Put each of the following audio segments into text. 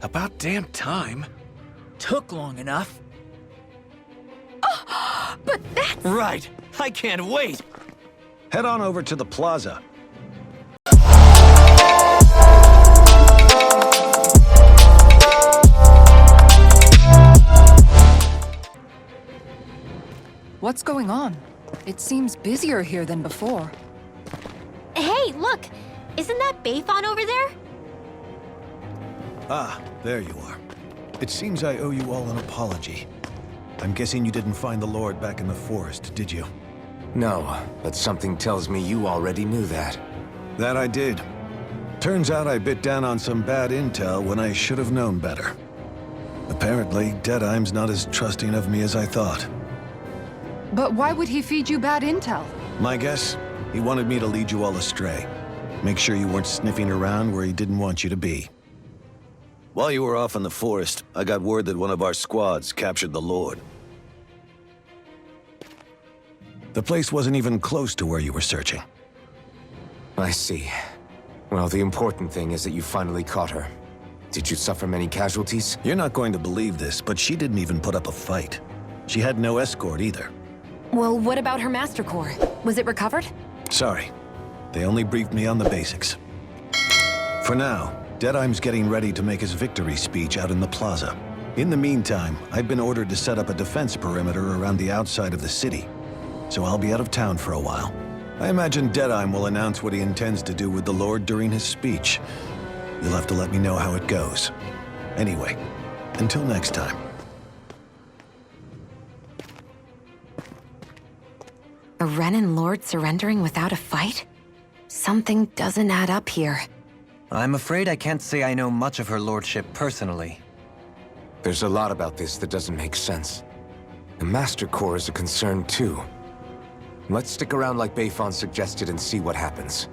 About damn time. Took long enough. But that's... Right. I can't wait. Head on over to the plaza. What's going on? It seems busier here than before. Hey, look! Isn't that Bayfon over there? Ah, there you are. It seems I owe you all an apology. I'm guessing you didn't find the Lord back in the forest, did you? No, but something tells me you already knew that. That I did. Turns out I bit down on some bad intel when I should have known better. Apparently, Deadeye's not as trusting of me as I thought. But why would he feed you bad intel? My guess? He wanted me to lead you all astray. Make sure you weren't sniffing around where he didn't want you to be. While you were off in the forest, I got word that one of our squads captured the Lord. The place wasn't even close to where you were searching. I see. Well, the important thing is that you finally caught her. Did you suffer many casualties? You're not going to believe this, but she didn't even put up a fight. She had no escort either. Well, what about her Master Core? Was it recovered? Sorry. They only briefed me on the basics. For now, Deadeye's getting ready to make his victory speech out in the plaza. In the meantime, I've been ordered to set up a defense perimeter around the outside of the city, so I'll be out of town for a while. I imagine Deadeye will announce what he intends to do with the Lord during his speech. You'll have to let me know how it goes. Anyway, until next time. A Renan Lord surrendering without a fight? Something doesn't add up here. I'm afraid I can't say I know much of her lordship personally. There's a lot about this that doesn't make sense. The Master Core is a concern too. Let's stick around like Bayfon suggested and see what happens.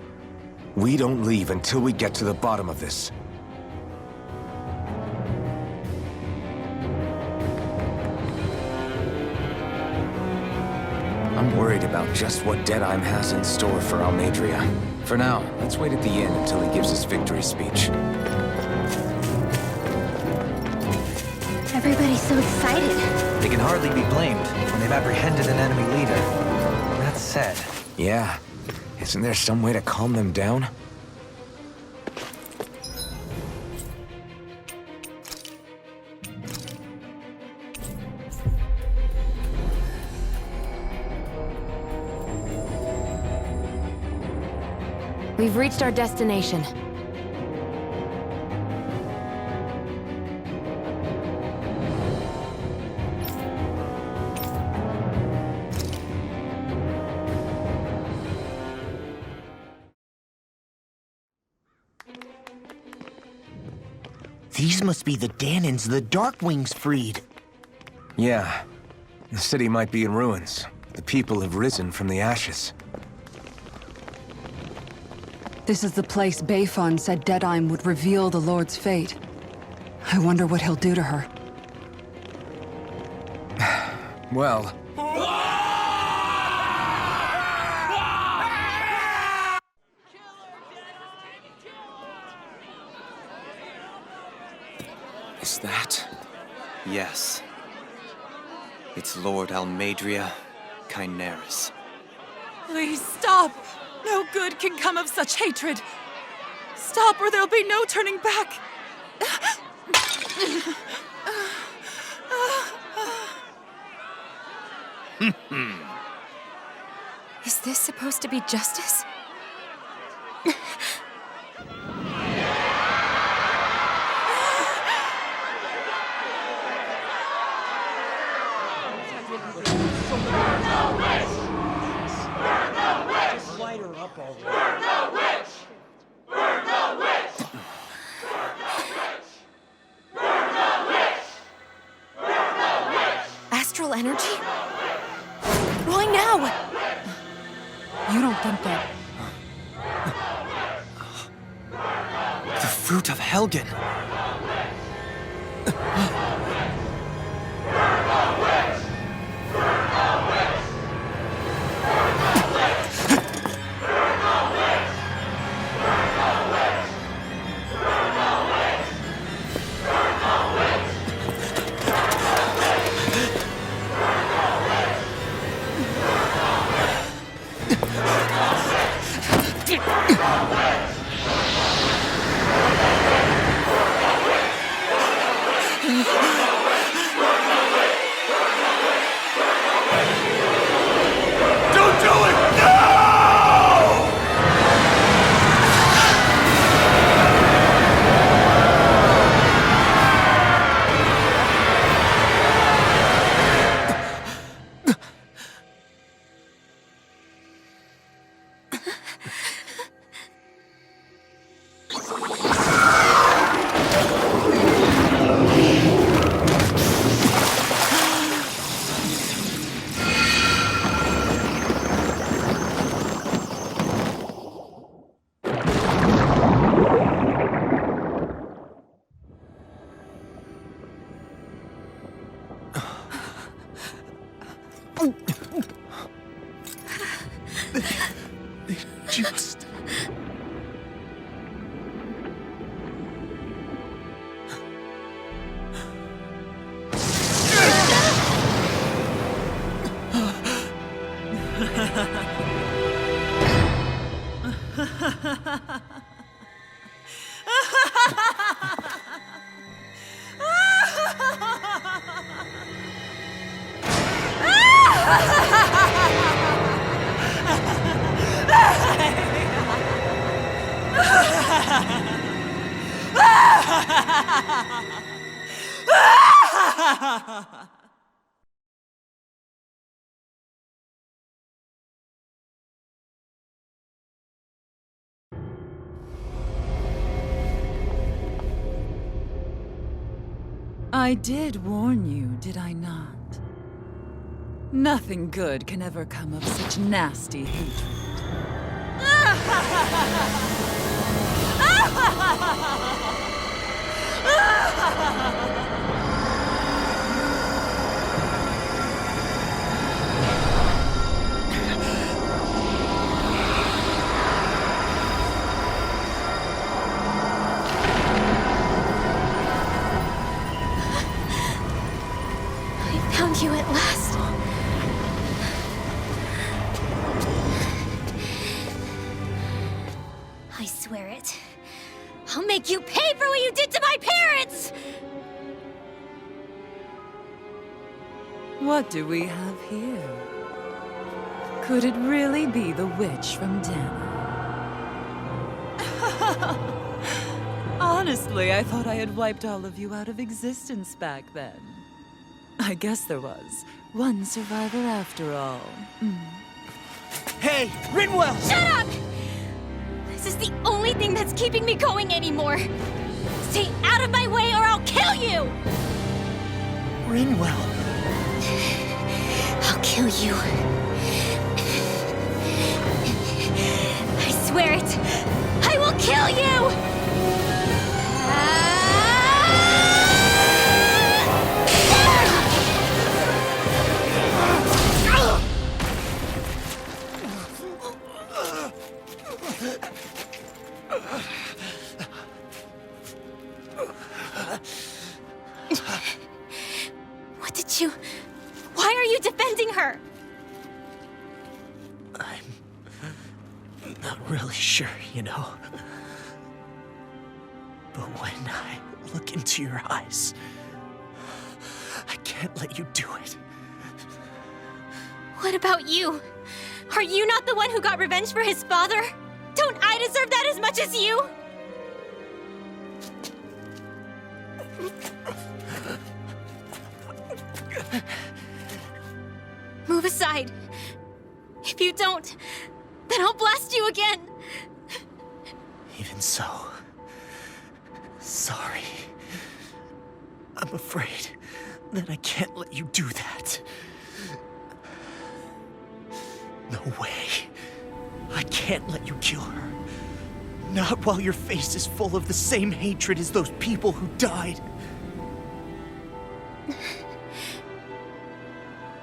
We don't leave until we get to the bottom of this. I'm worried about just what Deadeye has in store for Almeidrea. For now, let's wait at the inn until he gives his victory speech. Everybody's so excited. They can hardly be blamed when they've apprehended an enemy leader. That said... Yeah. Isn't there some way to calm them down? We've reached our destination. These must be the Danans the Darkwings freed. Yeah. The city might be in ruins. The people have risen from the ashes. This is the place Bayfon said Deadeye would reveal the Lord's fate. I wonder what he'll do to her. Well... Is that... yes. It's Lord Almeidrea Kynaris. Please stop! No good can come of such hatred. Stop or there'll be no turning back. Is this supposed to be justice? Astral energy? Why now? You don't think that... The fruit of Helgen! I did warn you, did I not? Nothing good can ever come of such nasty hatred. I found you at last. I swear it. I'll make you pay for what you did to my parents! What do we have here? Could it really be the witch from Dana? Honestly, I thought I had wiped all of you out of existence back then. I guess there was one survivor after all. Hey, Rinwell! Shut up! This is the only thing that's keeping me going anymore. Stay out of my way or I'll kill you! Rinwell! I'll kill you. I swear it. I will kill you! What did you... Why are you defending her? I'm not really sure, you know. But when I look into your eyes, I can't let you do it. What about you? Are you not the one who got revenge for his father? Don't I deserve that as much as you? Move aside. If you don't, then I'll blast you again. Even so, sorry. I'm afraid that I can't let you do that. No way. I can't let you kill her. Not while your face is full of the same hatred as those people who died.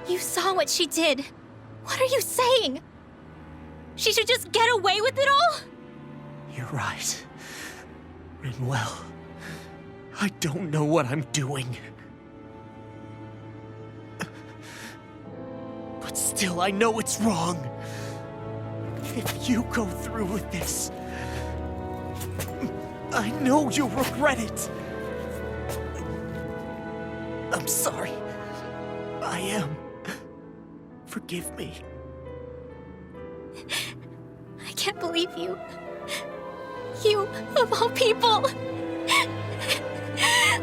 You saw what she did. What are you saying? She should just get away with it all? You're right. Rinwell. I don't know what I'm doing. But still, I know it's wrong. If you go through with this, I know you'll regret it. I'm sorry. I am. Forgive me. I can't believe you. You, of all people.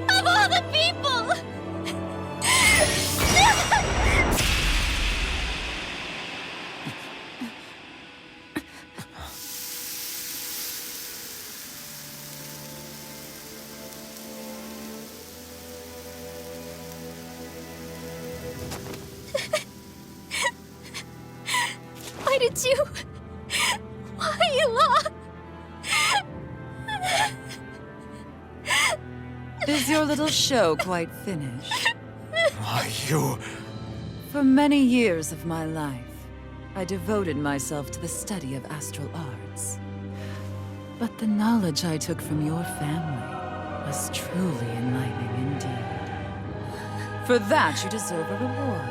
Of all the people! Why did you... Why, Ela? Is your little show quite finished? Are you... For many years of my life, I devoted myself to the study of astral arts. But the knowledge I took from your family was truly enlightening indeed. For that, you deserve a reward.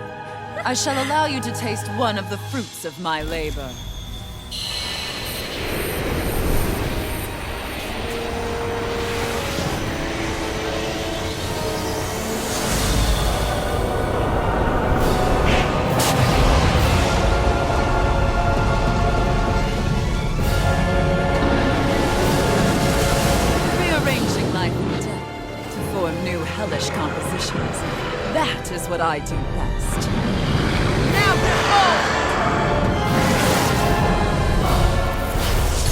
I shall allow you to taste one of the fruits of my labor. hellish compositions. That is what I do best.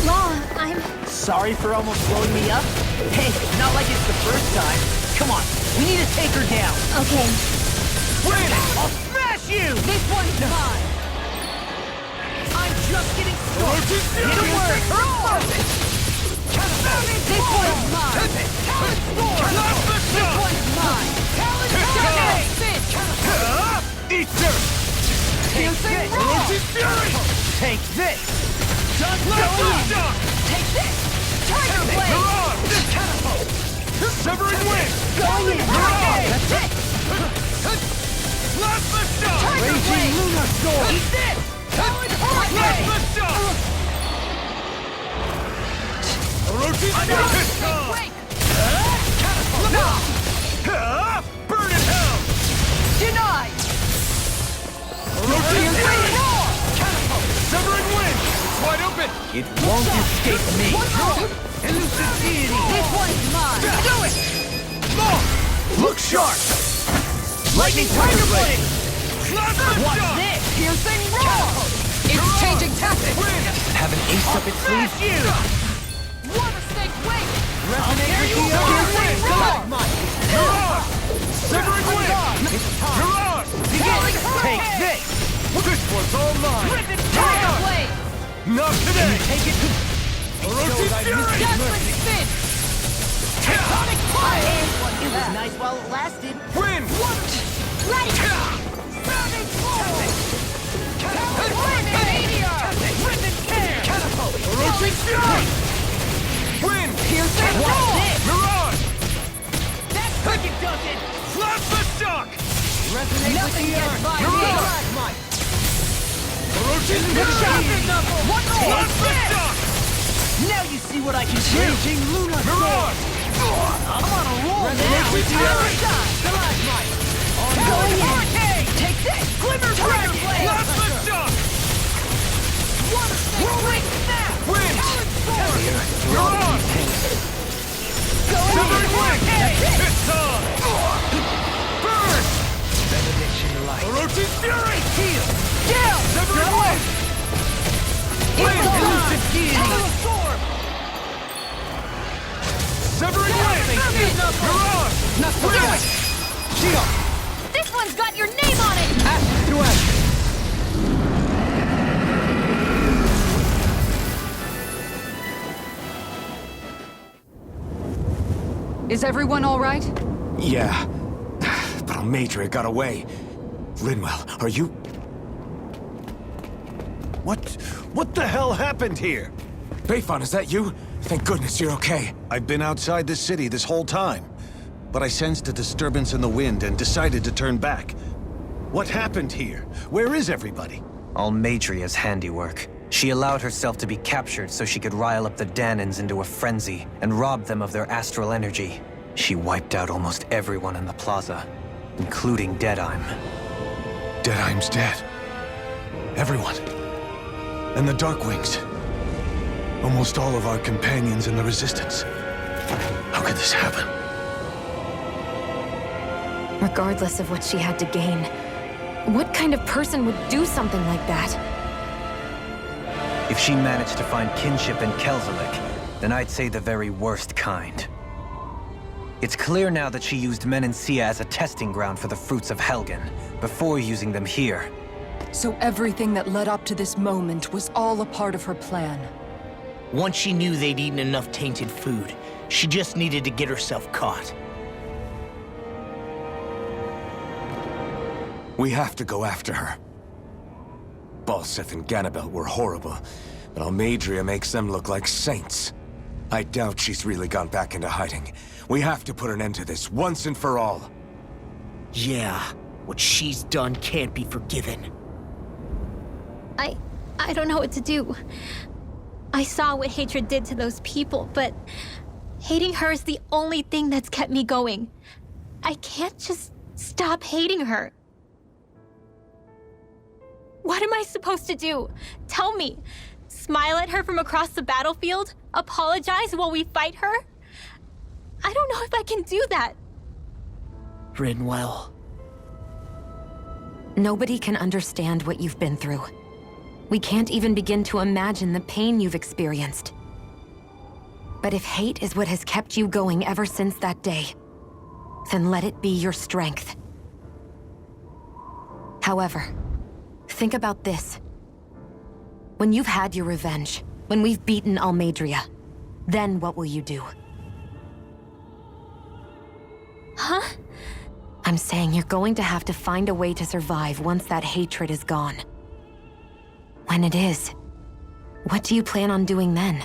Law, I'm... Sorry for almost blowing me up? Hey, not like it's the first time. Come on, we need to take her down. Okay. Win! I'll smash you! This one's mine! I'm just getting started. Get to work! This one's mine! This one's mine! Eat dirt! Take this! Take this! Tiger Blade! Severing wind! Going in! That's it! Tiger Blade! Luna Storm! Eat this! Solid Hurricane! Break! Burn in hell! Denied! Severing wind! It's wide open! It won't escape me! One more! Elucidity! This one's mine! Do it! Long! Look sharp! Lightning Tiger Blade! Plasma What's shot! this? Piercing roar! It's changing tactics! Have an ace up its sleeve? Water snake wing! Resonate with the Piercing roar! You're on! Severing wind! You're on! Falling Take hurricane! this! This one's all mine! Tiger Blade! Not today! Take it to... Orochi's Fury! Dazzling spin! Tectonic fire! It was nice while it lasted. Wind! Ready! Burning floor! Catapult! Meteor! Rhythm care! Catapult! Orochi's Fury! Wind! Piercing What's roar! this? You're on! That's quick it does it! Plasma shock! Resonate Nothing with the gets earth. by You're me! on! Plasmite. Orochi's Shopping Fury! number! One more! Plasma shock! Now you see what I can do! Raging Luna You're Storm! on! I'm on a roll now! Orochi's Fury! Plasmite! Going hurricane! Take this! Glimmer Tiger Blade! Plasma shock! Water snake wing snap! Wind! Solid sword! You're on! Going Severing wind! hurricane! It's on! Burn! Benediction light. Orochi's Fury! Heal! Down! Severing wind! It's on! Elucidity. Telestorm! Severing wind! You're on! Wind! Shield! This one's got your name on it! Ash to ash! Is everyone all right? Yeah. But Almeidrea got away. Linwell, are you... What the hell happened here? Beifon, is that you? Thank goodness you're okay. I've been outside the city this whole time, but I sensed a disturbance in the wind and decided to turn back. What happened here? Where is everybody? Almeidrea's handiwork. She allowed herself to be captured so she could rile up the Danans into a frenzy and rob them of their astral energy. She wiped out almost everyone in the plaza, including Deadheim. Deadheim's dead. Everyone. And the Darkwings. Almost all of our companions in the Resistance. How could this happen? Regardless of what she had to gain, what kind of person would do something like that? If she managed to find kinship in Kelzelik, then I'd say the very worst kind. It's clear now that she used Menancia as a testing ground for the fruits of Helgen, before using them here. So everything that led up to this moment was all a part of her plan. Once she knew they'd eaten enough tainted food, she just needed to get herself caught. We have to go after her. Balseth and Ganabelt were horrible, but Almeidrea makes them look like saints. I doubt she's really gone back into hiding. We have to put an end to this, once and for all. Yeah, what she's done can't be forgiven. I don't know what to do. I saw what hatred did to those people, but hating her is the only thing that's kept me going. I can't just stop hating her. What am I supposed to do? Tell me. Smile at her from across the battlefield? Apologize while we fight her? I don't know if I can do that. Rinwell. Nobody can understand what you've been through. We can't even begin to imagine the pain you've experienced. But if hate is what has kept you going ever since that day, then let it be your strength. However, think about this. When you've had your revenge, when we've beaten Almeidrea, then what will you do? Huh? I'm saying you're going to have to find a way to survive once that hatred is gone. When it is, what do you plan on doing then?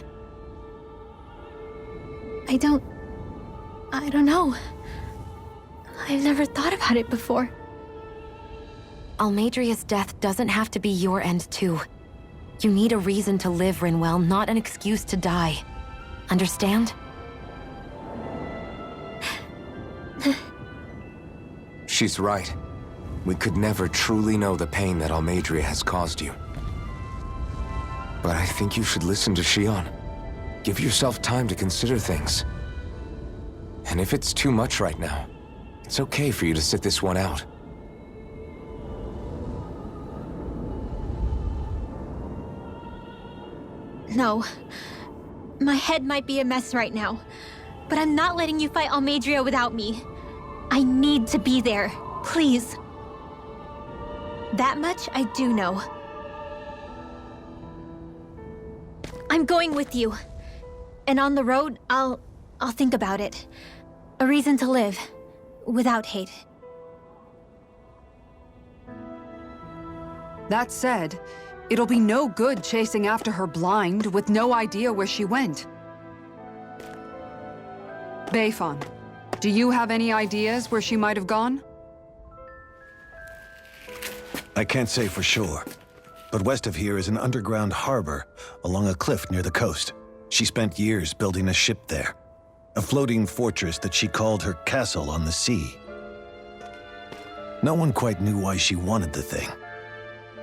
I don't know. I've never thought about it before. Almeidrea's death doesn't have to be your end too. You need a reason to live, Rinwell, not an excuse to die. Understand? She's right. We could never truly know the pain that Almeidrea has caused you. But I think you should listen to Shionne. Give yourself time to consider things. And if it's too much right now, it's okay for you to sit this one out. No. My head might be a mess right now, but I'm not letting you fight Almeidrea without me. I need to be there, please. That much I do know. I'm going with you. And on the road, I'll think about it. A reason to live, without hate. That said, it'll be no good chasing after her blind with no idea where she went. Beifon, do you have any ideas where she might have gone? I can't say for sure, but west of here is an underground harbor along a cliff near the coast. She spent years building a ship there, a floating fortress that she called her castle on the sea. No one quite knew why she wanted the thing,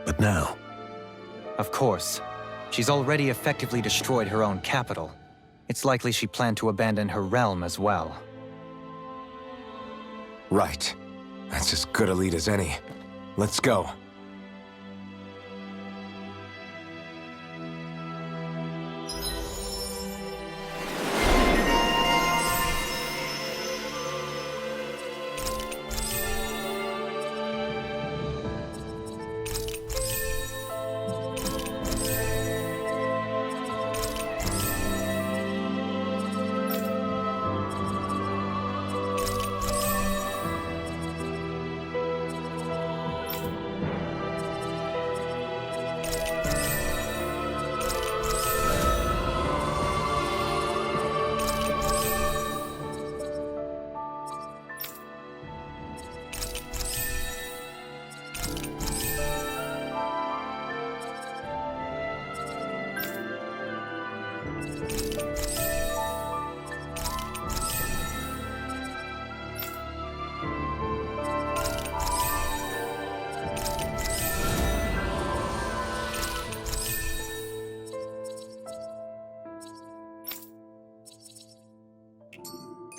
but now... Of course. She's already effectively destroyed her own capital. It's likely she planned to abandon her realm as well. Right. That's as good a lead as any. Let's go.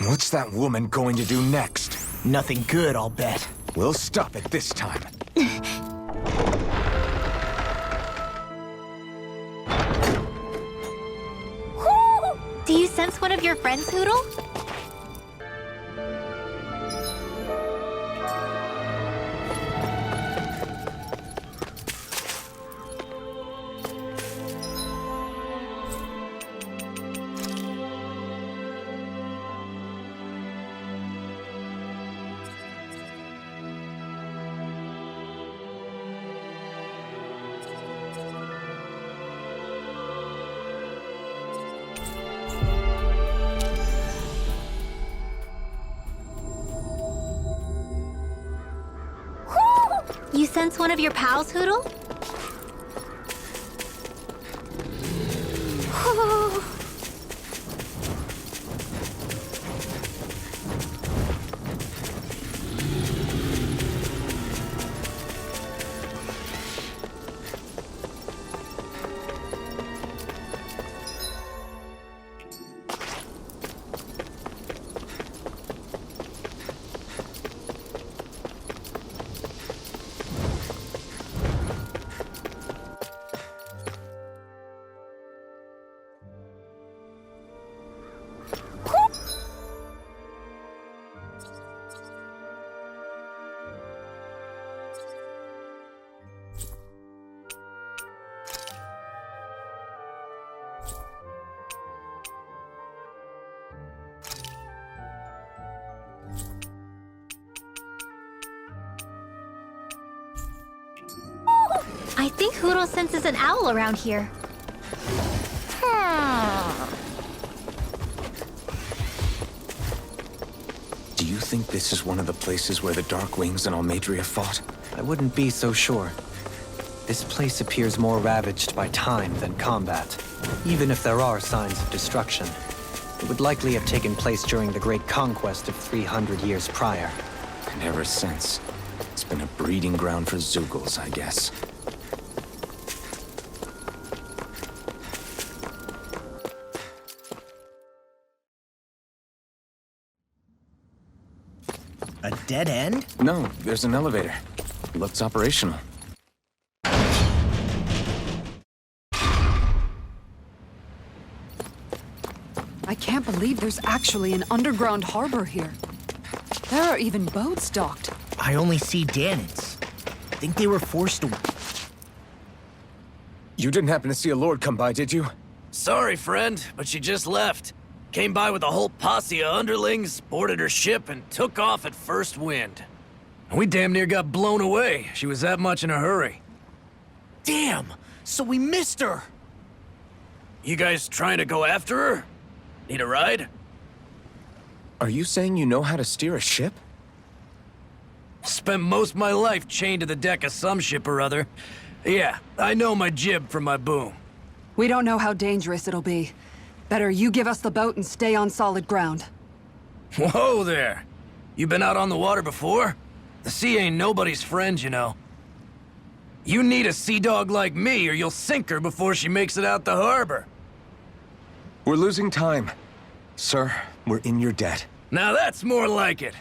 What's that woman going to do next? Nothing good, I'll bet. We'll stop it this time. Do you sense one of your friends, Hootle? You sense one of your pals, Hootle? I think Hootle senses an owl around here. Do you think this is one of the places where the Dark Wings and Almeidrea fought? I wouldn't be so sure. This place appears more ravaged by time than combat. Even if there are signs of destruction, it would likely have taken place during the Great Conquest of 300 years prior. And ever since, it's been a breeding ground for Zeugles, I guess. A dead end? No, there's an elevator. Looks operational. I can't believe there's actually an underground harbor here. There are even boats docked. I only see Danans. I think they were forced to... You didn't happen to see a lord come by, did you? Sorry, friend, but she just left. Came by with a whole posse of underlings, boarded her ship, and took off at first wind. We damn near got blown away. She was that much in a hurry. Damn! So we missed her! You guys trying to go after her? Need a ride? Are you saying you know how to steer a ship? Spent most of my life chained to the deck of some ship or other. Yeah, I know my jib from my boom. We don't know how dangerous it'll be. Better you give us the boat and stay on solid ground. Whoa there! You been out on the water before? The sea ain't nobody's friend, you know. You need a sea dog like me, or you'll sink her before she makes it out the harbor. We're losing time. Sir, we're in your debt. Now that's more like it.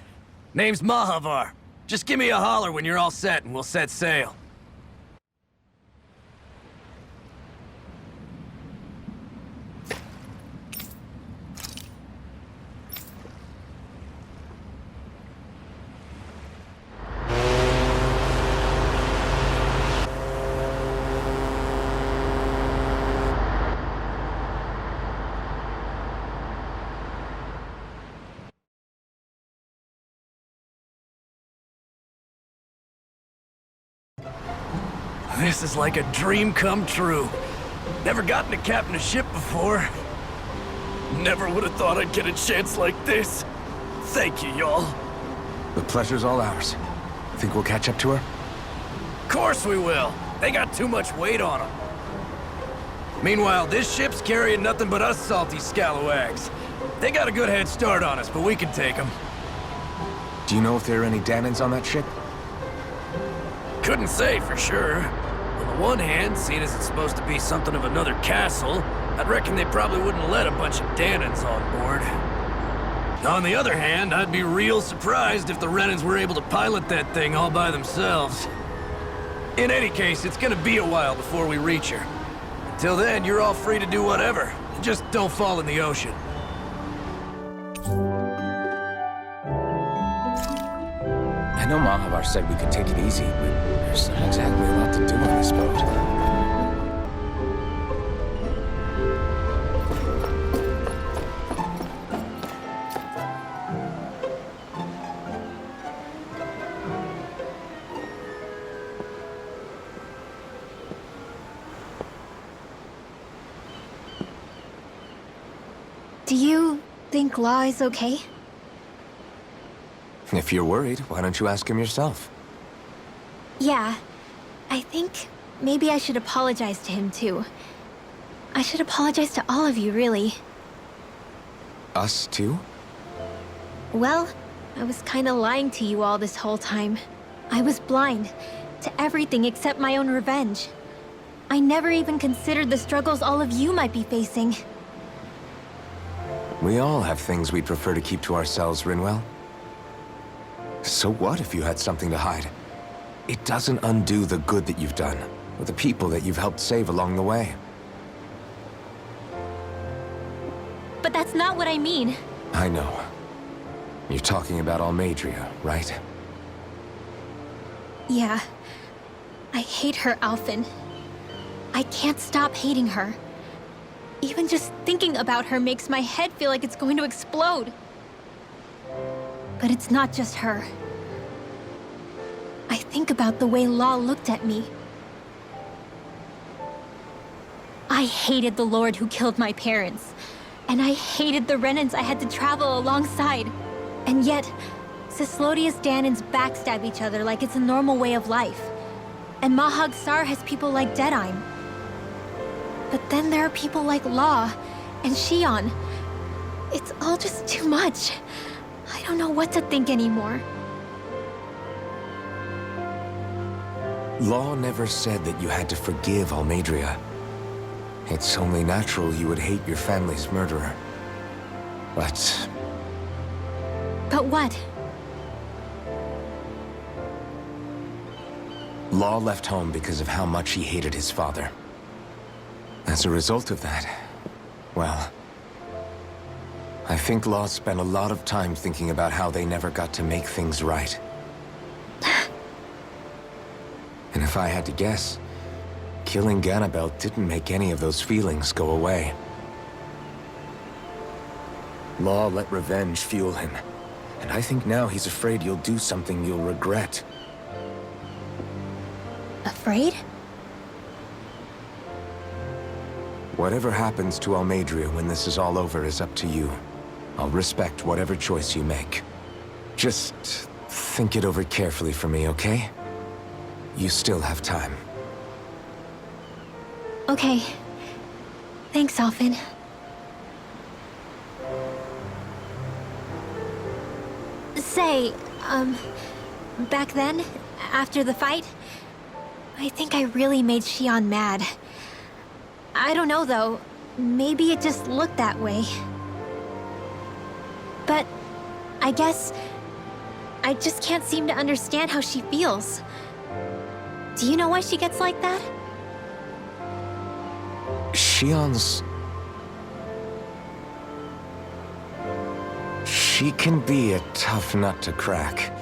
Name's Mahavar. Just give me a holler when you're all set and we'll set sail. This is like a dream come true. Never gotten to captain a ship before. Never would have thought I'd get a chance like this. Thank you, y'all. The pleasure's all ours. Think we'll catch up to her? Course we will. They got too much weight on them. Meanwhile, this ship's carrying nothing but us salty scalawags. They got a good head start on us, but we can take them. Do you know if there are any Danans on that ship? Couldn't say for sure. On the one hand, seeing as it's supposed to be something of another castle, I'd reckon they probably wouldn't let a bunch of Danans on board. On the other hand, I'd be real surprised if the Renans were able to pilot that thing all by themselves. In any case, it's gonna be a while before we reach her. Until then, you're all free to do whatever. Just don't fall in the ocean. I know Mahavar said we could take it easy, but there's not exactly a lot to do on this boat. Do you think Law is okay? If you're worried, why don't you ask him yourself? Yeah. I think maybe I should apologize to him too. I should apologize to all of you, really. Us too? Well, I was kinda lying to you all this whole time. I was blind to everything except my own revenge. I never even considered the struggles all of you might be facing. We all have things we'd prefer to keep to ourselves, Rinwell. So what if you had something to hide? It doesn't undo the good that you've done, or the people that you've helped save along the way. But that's not what I mean. I know. You're talking about Almeidrea, right? Yeah. I hate her, Alphen. I can't stop hating her. Even just thinking about her makes my head feel like it's going to explode. But it's not just her. I think about the way Law looked at me. I hated the Lord who killed my parents. And I hated the Renans I had to travel alongside. And yet, Cyslodia's Dahnans backstab each other like it's a normal way of life. And Mahag Saar has people like Deadheim. But then there are people like Law and Shion. It's all just too much. I don't know what to think anymore. Law never said that you had to forgive Almeidrea. It's only natural you would hate your family's murderer. But But what? Law left home because of how much he hated his father. As a result of that, well, I think Law spent a lot of time thinking about how they never got to make things right. And if I had to guess, killing Ganabel didn't make any of those feelings go away. Law let revenge fuel him, and I think now he's afraid you'll do something you'll regret. Afraid? Whatever happens to Almeidrea when this is all over is up to you. I'll respect whatever choice you make. Just think it over carefully for me, okay? You still have time. Okay. Thanks, Alphen. Say, back then, after the fight, I think I really made Shion mad. I don't know, though. Maybe it just looked that way. But I guess I just can't seem to understand how she feels. Do you know why she gets like that? Shion's... She can be a tough nut to crack.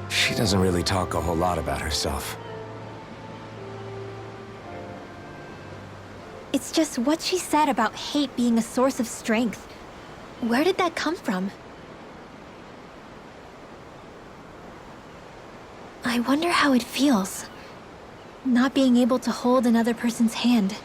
She doesn't really talk a whole lot about herself. It's just what she said about hate being a source of strength. Where did that come from? I wonder how it feels, not being able to hold another person's hand.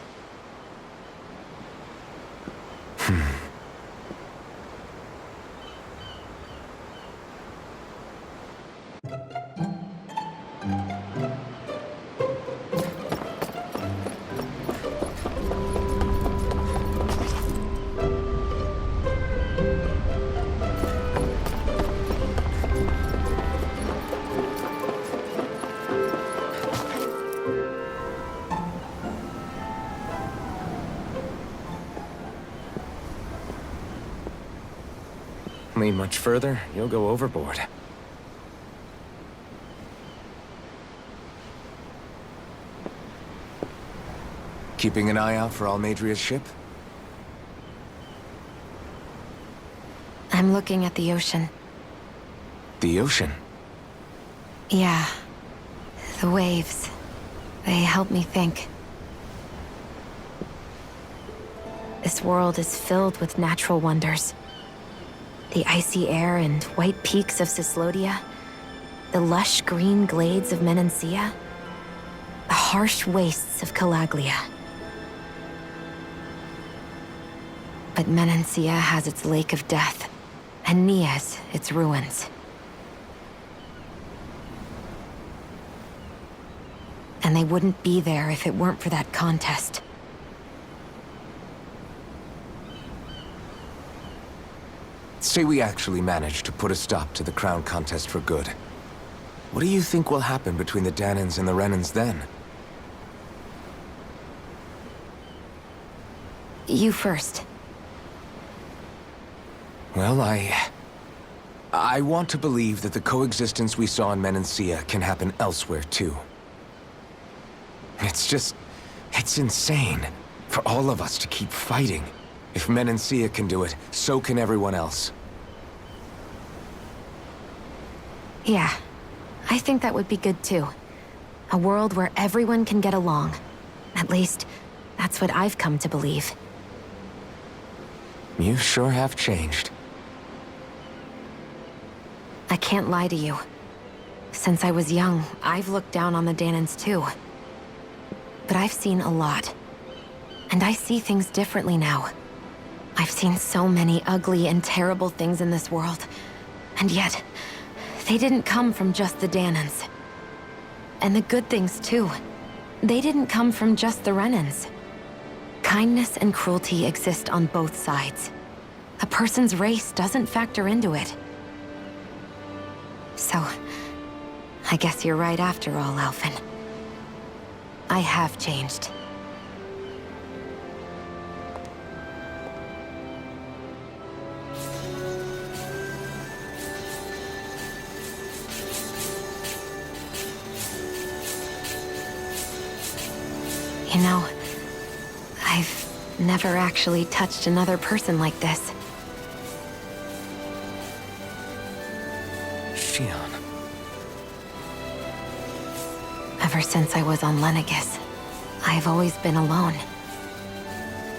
Lean much further, you'll go overboard. Keeping an eye out for Almeidrea's ship? I'm looking at the ocean. The ocean? Yeah. The waves. They help me think. This world is filled with natural wonders. The icy air and white peaks of Cyslodia, the lush green glades of Menancia, the harsh wastes of Calaglia. But Menancia has its Lake of Death, and Nias its ruins. And they wouldn't be there if it weren't for that contest. Say we actually manage to put a stop to the crown contest for good. What do you think will happen between the Dahnans and the Renans then? You first. Well, I want to believe that the coexistence we saw in Menancia can happen elsewhere, too. It's insane for all of us to keep fighting. If Menancia can do it, so can everyone else. Yeah, I think that would be good too. A world where everyone can get along. At least, that's what I've come to believe. You sure have changed. I can't lie to you. Since I was young, I've looked down on the Dahnans too. But I've seen a lot. And I see things differently now. I've seen so many ugly and terrible things in this world. And yet, they didn't come from just the Danans. And the good things, too. They didn't come from just the Renans. Kindness and cruelty exist on both sides. A person's race doesn't factor into it. So, I guess you're right after all, Alphen. I have changed. You know, I've never actually touched another person like this. Shionne. Ever since I was on Lenegis, I've always been alone.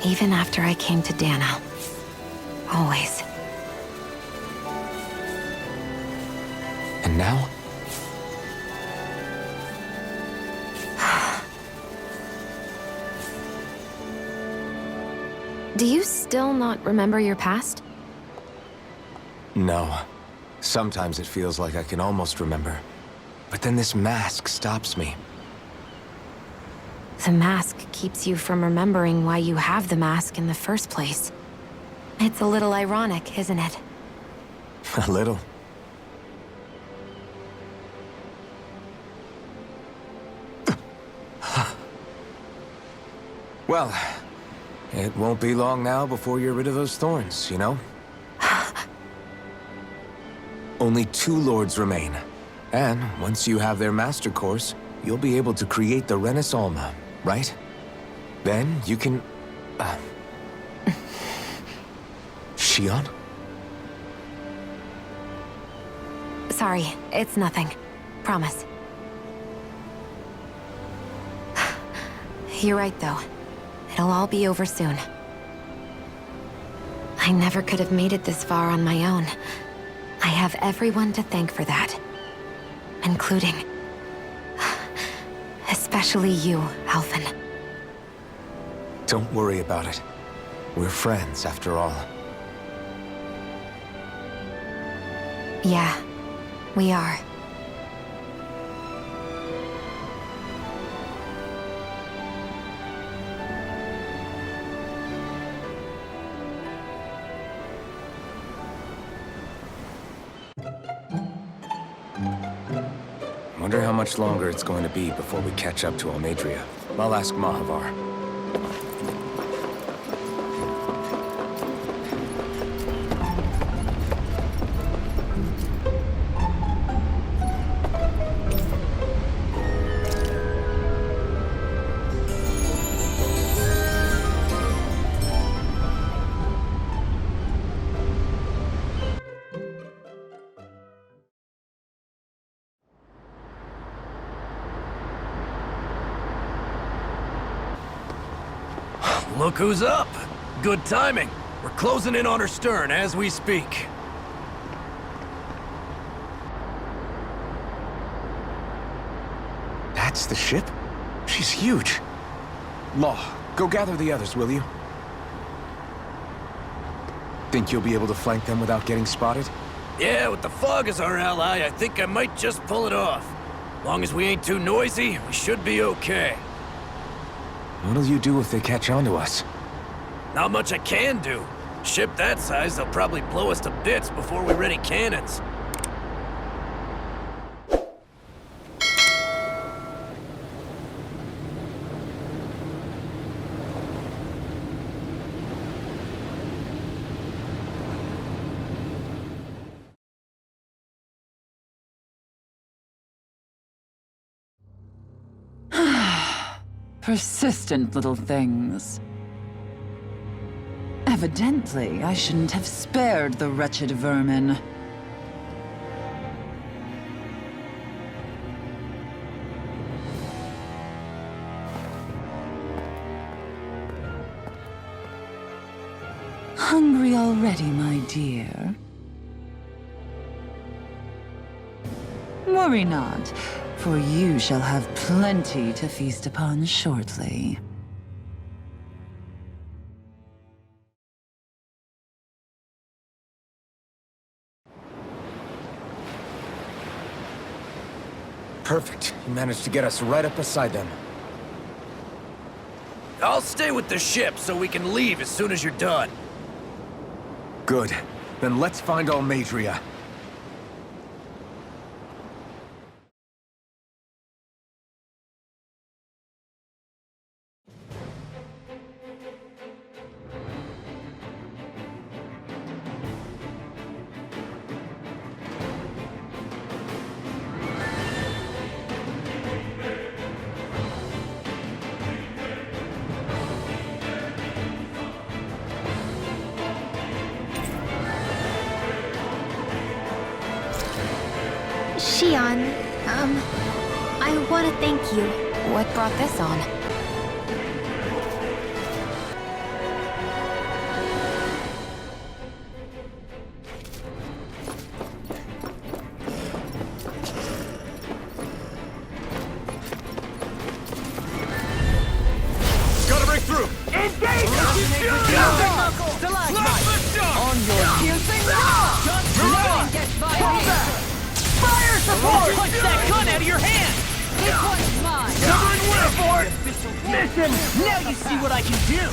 Even after I came to Dana. Always. And now? Do you still not remember your past? No. Sometimes it feels like I can almost remember. But then this mask stops me. The mask keeps you from remembering why you have the mask in the first place. It's a little ironic, isn't it? A little. Well, it won't be long now before you're rid of those thorns, you know? Only 2 lords remain. And once you have their master course, you'll be able to create the Renis Alma, right? Then you can... Shionne? Sorry, it's nothing. Promise. You're right, though. It'll all be over soon. I never could have made it this far on my own. I have everyone to thank for that. Including... especially you, Alphen. Don't worry about it. We're friends, after all. Yeah, we are. Wonder how much longer it's going to be before we catch up to Almeidrea. I'll ask Mahavar. Look who's up! Good timing. We're closing in on her stern as we speak. That's the ship? She's huge. Law, go gather the others, will you? Think you'll be able to flank them without getting spotted? Yeah, with the fog as our ally, I think I might just pull it off. Long as we ain't too noisy, we should be okay. What'll you do if they catch on to us? Not much I can do. Ship that size, they'll probably blow us to bits before we ready cannons. Persistent little things. Evidently, I shouldn't have spared the wretched vermin. Hungry already, my dear? Worry not, for you shall have plenty to feast upon shortly. Perfect. You managed to get us right up beside them. I'll stay with the ship so we can leave as soon as you're done. Good. Then let's find Almadria. Xion, I want to thank you. What brought this on? Gotta break through! On your piercing rock! Fire support! Punch that gun out of your hand! This one's mine! Covering wherefore! Miss him! Now you see what I can do!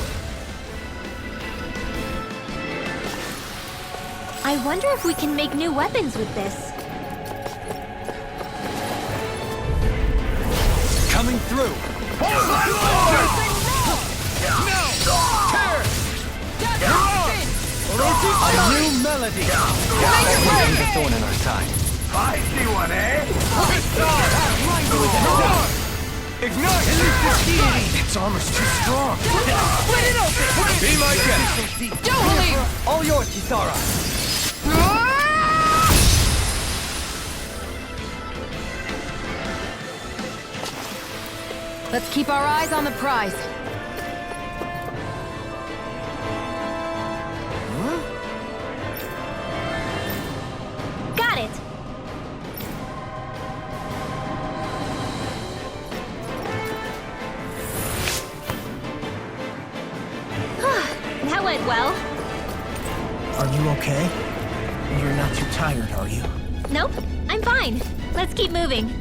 I wonder if we can make new weapons with this. Coming through! A new melody! Make a thorn in our side. I see one, eh? Ignite! Its armor's too strong. Split it open! Be my guest! All yours, Kisara! Let's keep our eyes on the prize. Got it! That went well. Are you okay? You're not too tired, are you? Nope, I'm fine. Let's keep moving.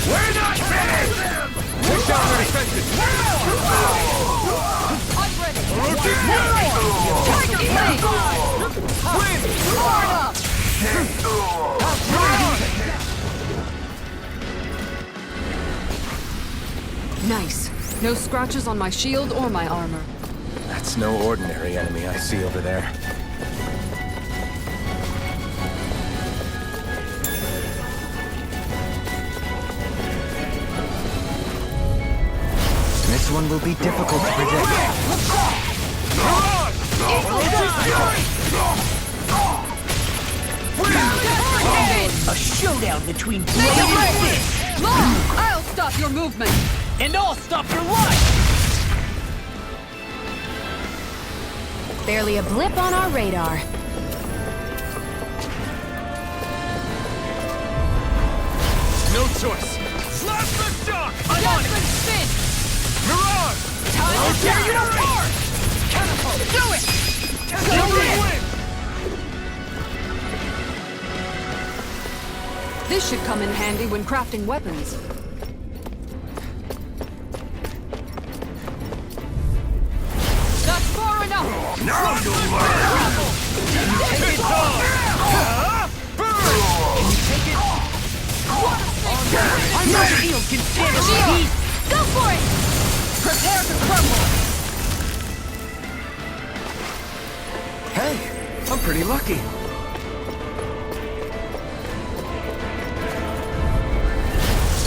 We're not finished! Push down their defenses! Nice. No scratches on my shield or my armor. That's no ordinary enemy I see over there. This one will be difficult to predict. A showdown between Blade and Fist! I'll stop your movement! And I'll stop your life! Barely a blip on our radar. No choice! Slap the shock! I'm on it! Spin! Mirage! Time to tear you apart! Catapult! Do it! This should come in handy when crafting weapons. That's far enough! Now you'll learn! Take it on! Burn! Take it! I'm not shield can stand a heat! Go for it! Prepare to crumble! Hey, I'm pretty lucky.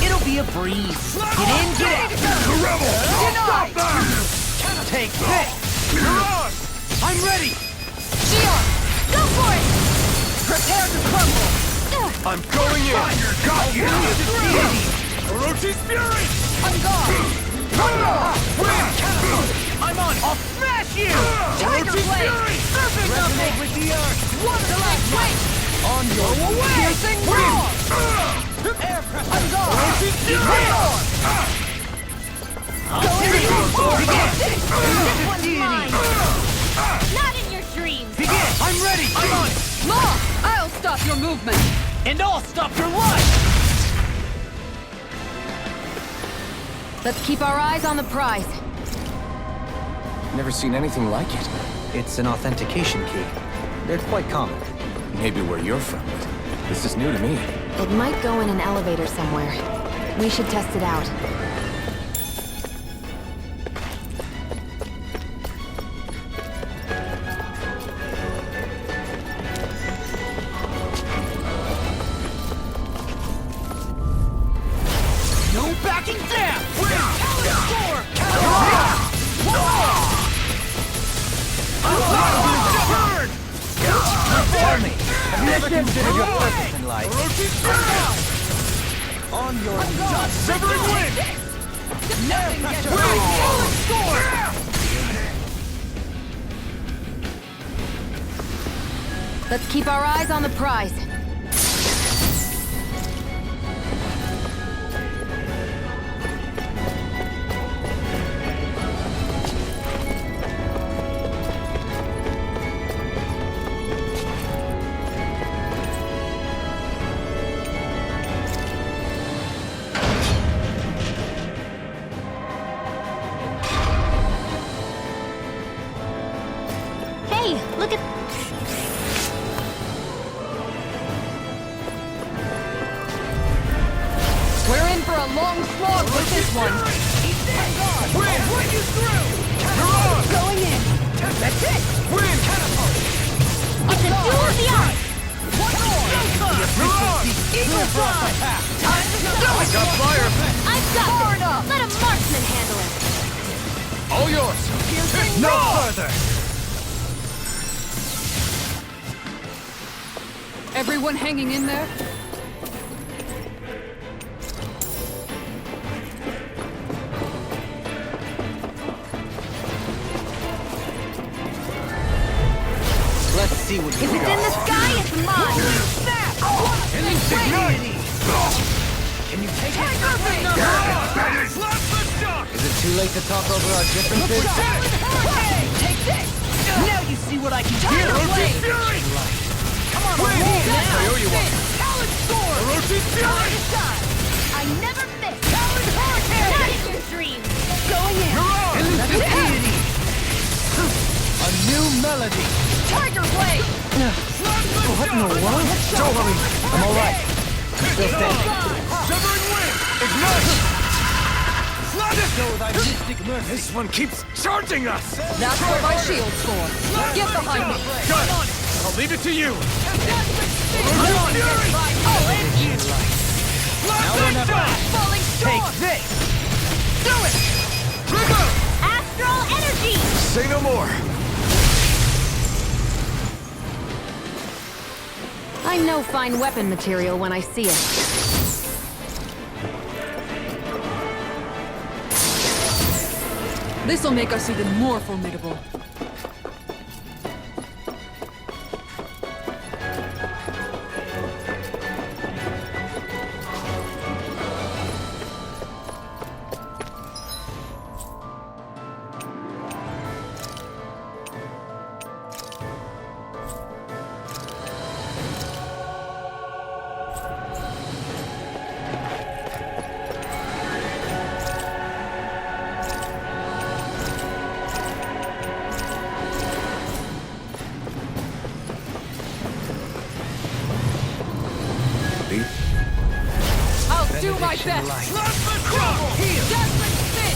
It'll be a breeze. Get in, get out! The rebel! Denied! Stop them! Take this! Mirage! I'm ready! Xion, go for it! Prepare to crumble! I'm going in! Got you! Orochi's Fury! I'm gone! I'm on! I'll smash you! Tiger Blade! Surface resonate with the earth! One select wait! On your way! Piercing roar! Air pressure! I'm gone! Orochi's Fury! This one's mine! Not in your dreams! I'm ready! I'm on it! Ma! I'll stop your movement! And I'll stop your life! Let's keep our eyes on the prize. Never seen anything like it. It's an authentication key. They're quite common. Maybe where you're from, but this is new to me. It might go in an elevator somewhere. We should test it out. No backing down! Tell me, have you ever considered your purpose in life? On your knees. Severing wind! Let's keep our eyes on the prize. Hey, look at... We're in for a long slog with this one. Going in. That's it! Wind! It's a duel of the arts! Eagle fly! Time to go! I got fire! I've got this! Let a marksman handle it! All yours! No further! Everyone hanging in there? Let's see what If you it's in got. the sky, it's mine! Can you take it? Is it too late to talk over our differences? Now you see what I can do! Fury! Come on, now! I owe you one! Talon Sword! Orochi Fury! I never miss! Talon Hurricane! Not in your dreams! Going in! Elucidity! A new melody! Tiger Blade! What in the world? Don't worry, I'm alright. Still standing. Severing wind! Ignite! Go thy mystic mercy! This one keeps charging us! That's what my shield's for. Get behind me. Good! I'll leave it to you! I'm on it! Now or never! Falling Take storm! this! Do it! Trigger! Astral energy! Say no more. I know fine weapon material when I see it. This'll make us even more formidable. I'll do my best. Dazzling spin.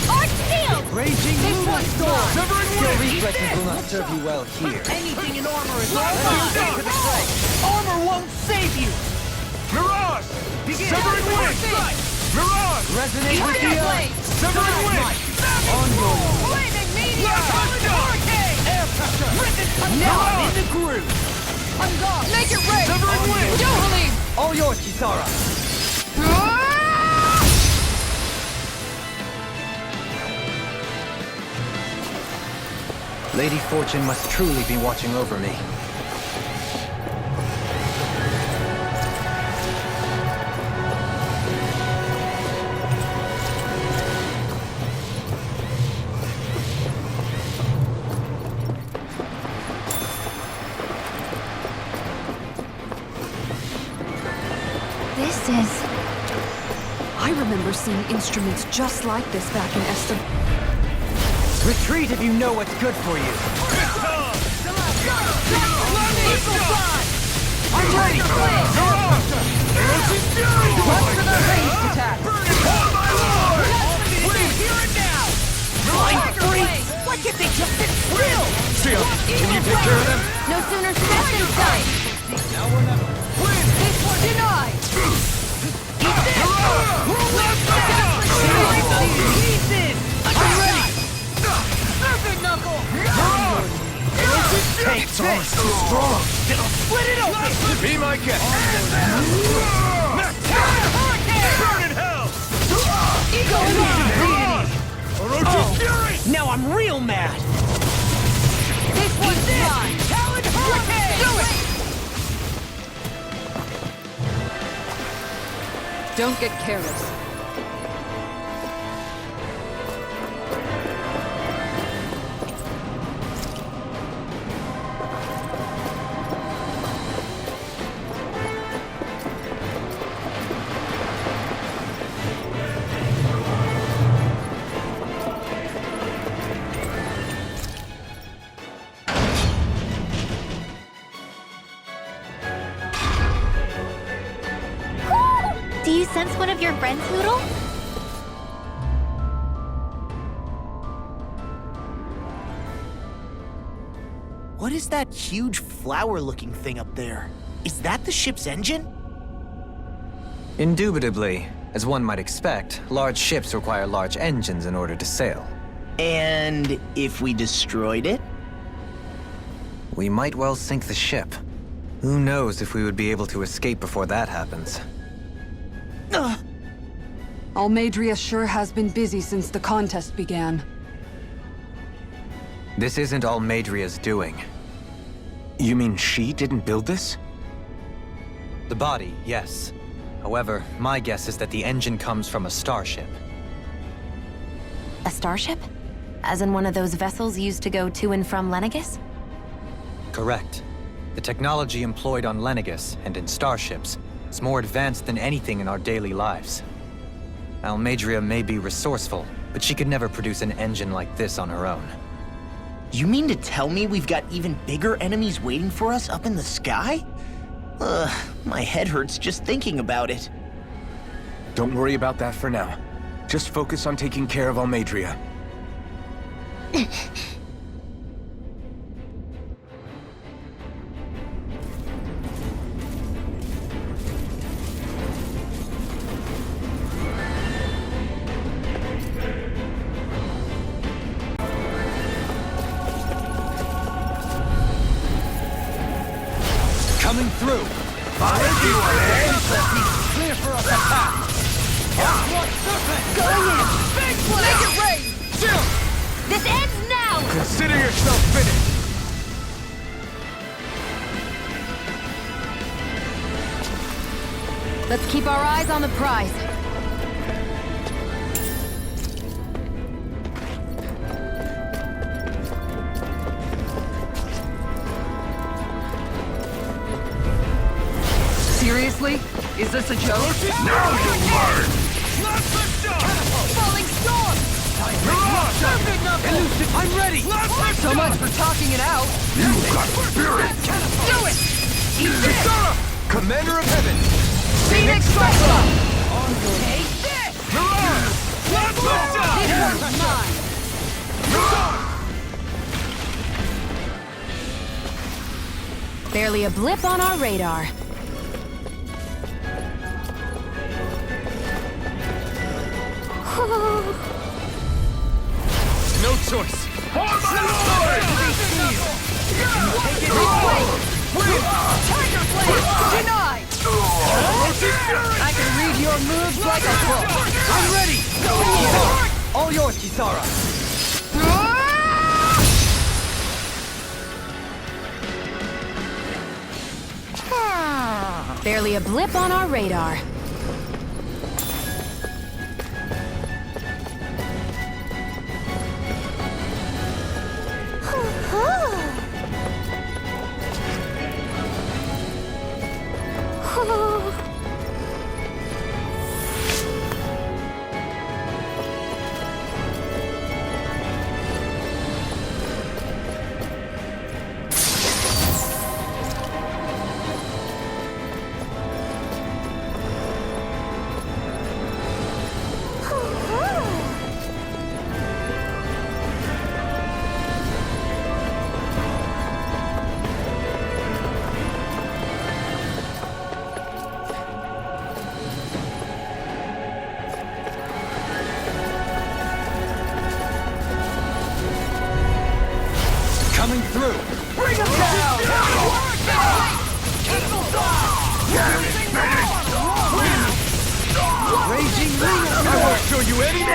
Arch field! Raging Lunar Storm! Severing Your wind! reflexes will not serve you well here. Anything in armor is armor won't save you! Mirage! Severing wind! Mirage! Resonate with Tiger the Blade. Severing wind! On your Flaming meteor. Hurricane! Air pressure! Now I'm in the groove! I'm gone. Make it rain. Severing wind! Yohalim. All yours, Kisara. Lady Fortune must truly be watching over me. this is. I remember seeing instruments just like this back in Estab. Retreat if you know what's good for you. I'm ready! What's the ranged attack? Oh my lord! Here and now! Flying freaks! Why can't they just sit still? Sia, can you take care of them? No sooner said than done! Now we're never... Win! This one denied! Eat this! Pieces! I'm ready! Serpent knuckle! Tank's armor's too strong. It'll split it open! Be my guest. Burn in hell! Now I'm real mad! This one's mine! Talon Hurricane! Do it! Don't get careless. Do you sense one of your friends, Noodle? What is that huge flower-looking thing up there? Is that the ship's engine? Indubitably. As one might expect, large ships require large engines in order to sail. And if we destroyed it? We might well sink the ship. Who knows if we would be able to escape before that happens. Almeidria sure has been busy since the contest began. This isn't Almeidria's doing. You mean she didn't build this? The body, yes. However, my guess is that the engine comes from a starship. A starship? As in one of those vessels used to go to and from Lenegis? Correct. The technology employed on Lenegis and in starships is more advanced than anything in our daily lives. Almeidria may be resourceful, but she could never produce an engine like this on her own. You mean to tell me we've got even bigger enemies waiting for us up in the sky? My head hurts just thinking about it. Don't worry about that for now. Just focus on taking care of Almeidria. Coming through! Clear for us attack! Going in! Big play! Make it rain! This ends now! Consider yourself finished! Let's keep our eyes on the prize. Seriously? Is this a joke? Now you'll learn! Falling storm! Serpent knuckle! I'm ready! So much for talking it out. You got spirit! Do it! Eat this! Commander of Heaven! Phoenix Cyclone! Take this! This one's mine. Barely a blip on our radar. No choice! On my lord! Tiger Blade! Denied! I can read your moves like a book. I'm ready! All yours, Kisara! Barely a blip on our radar.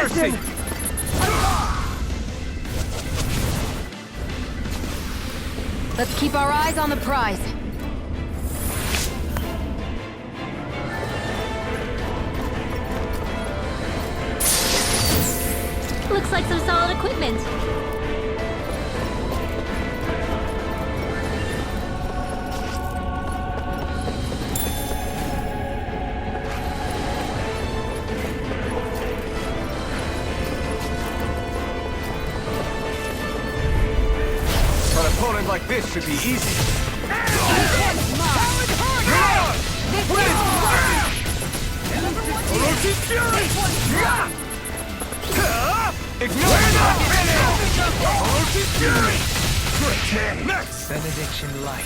mercy! Let's keep our eyes on the prize. Looks like some solid equipment. An opponent like this should be easy. Benediction light.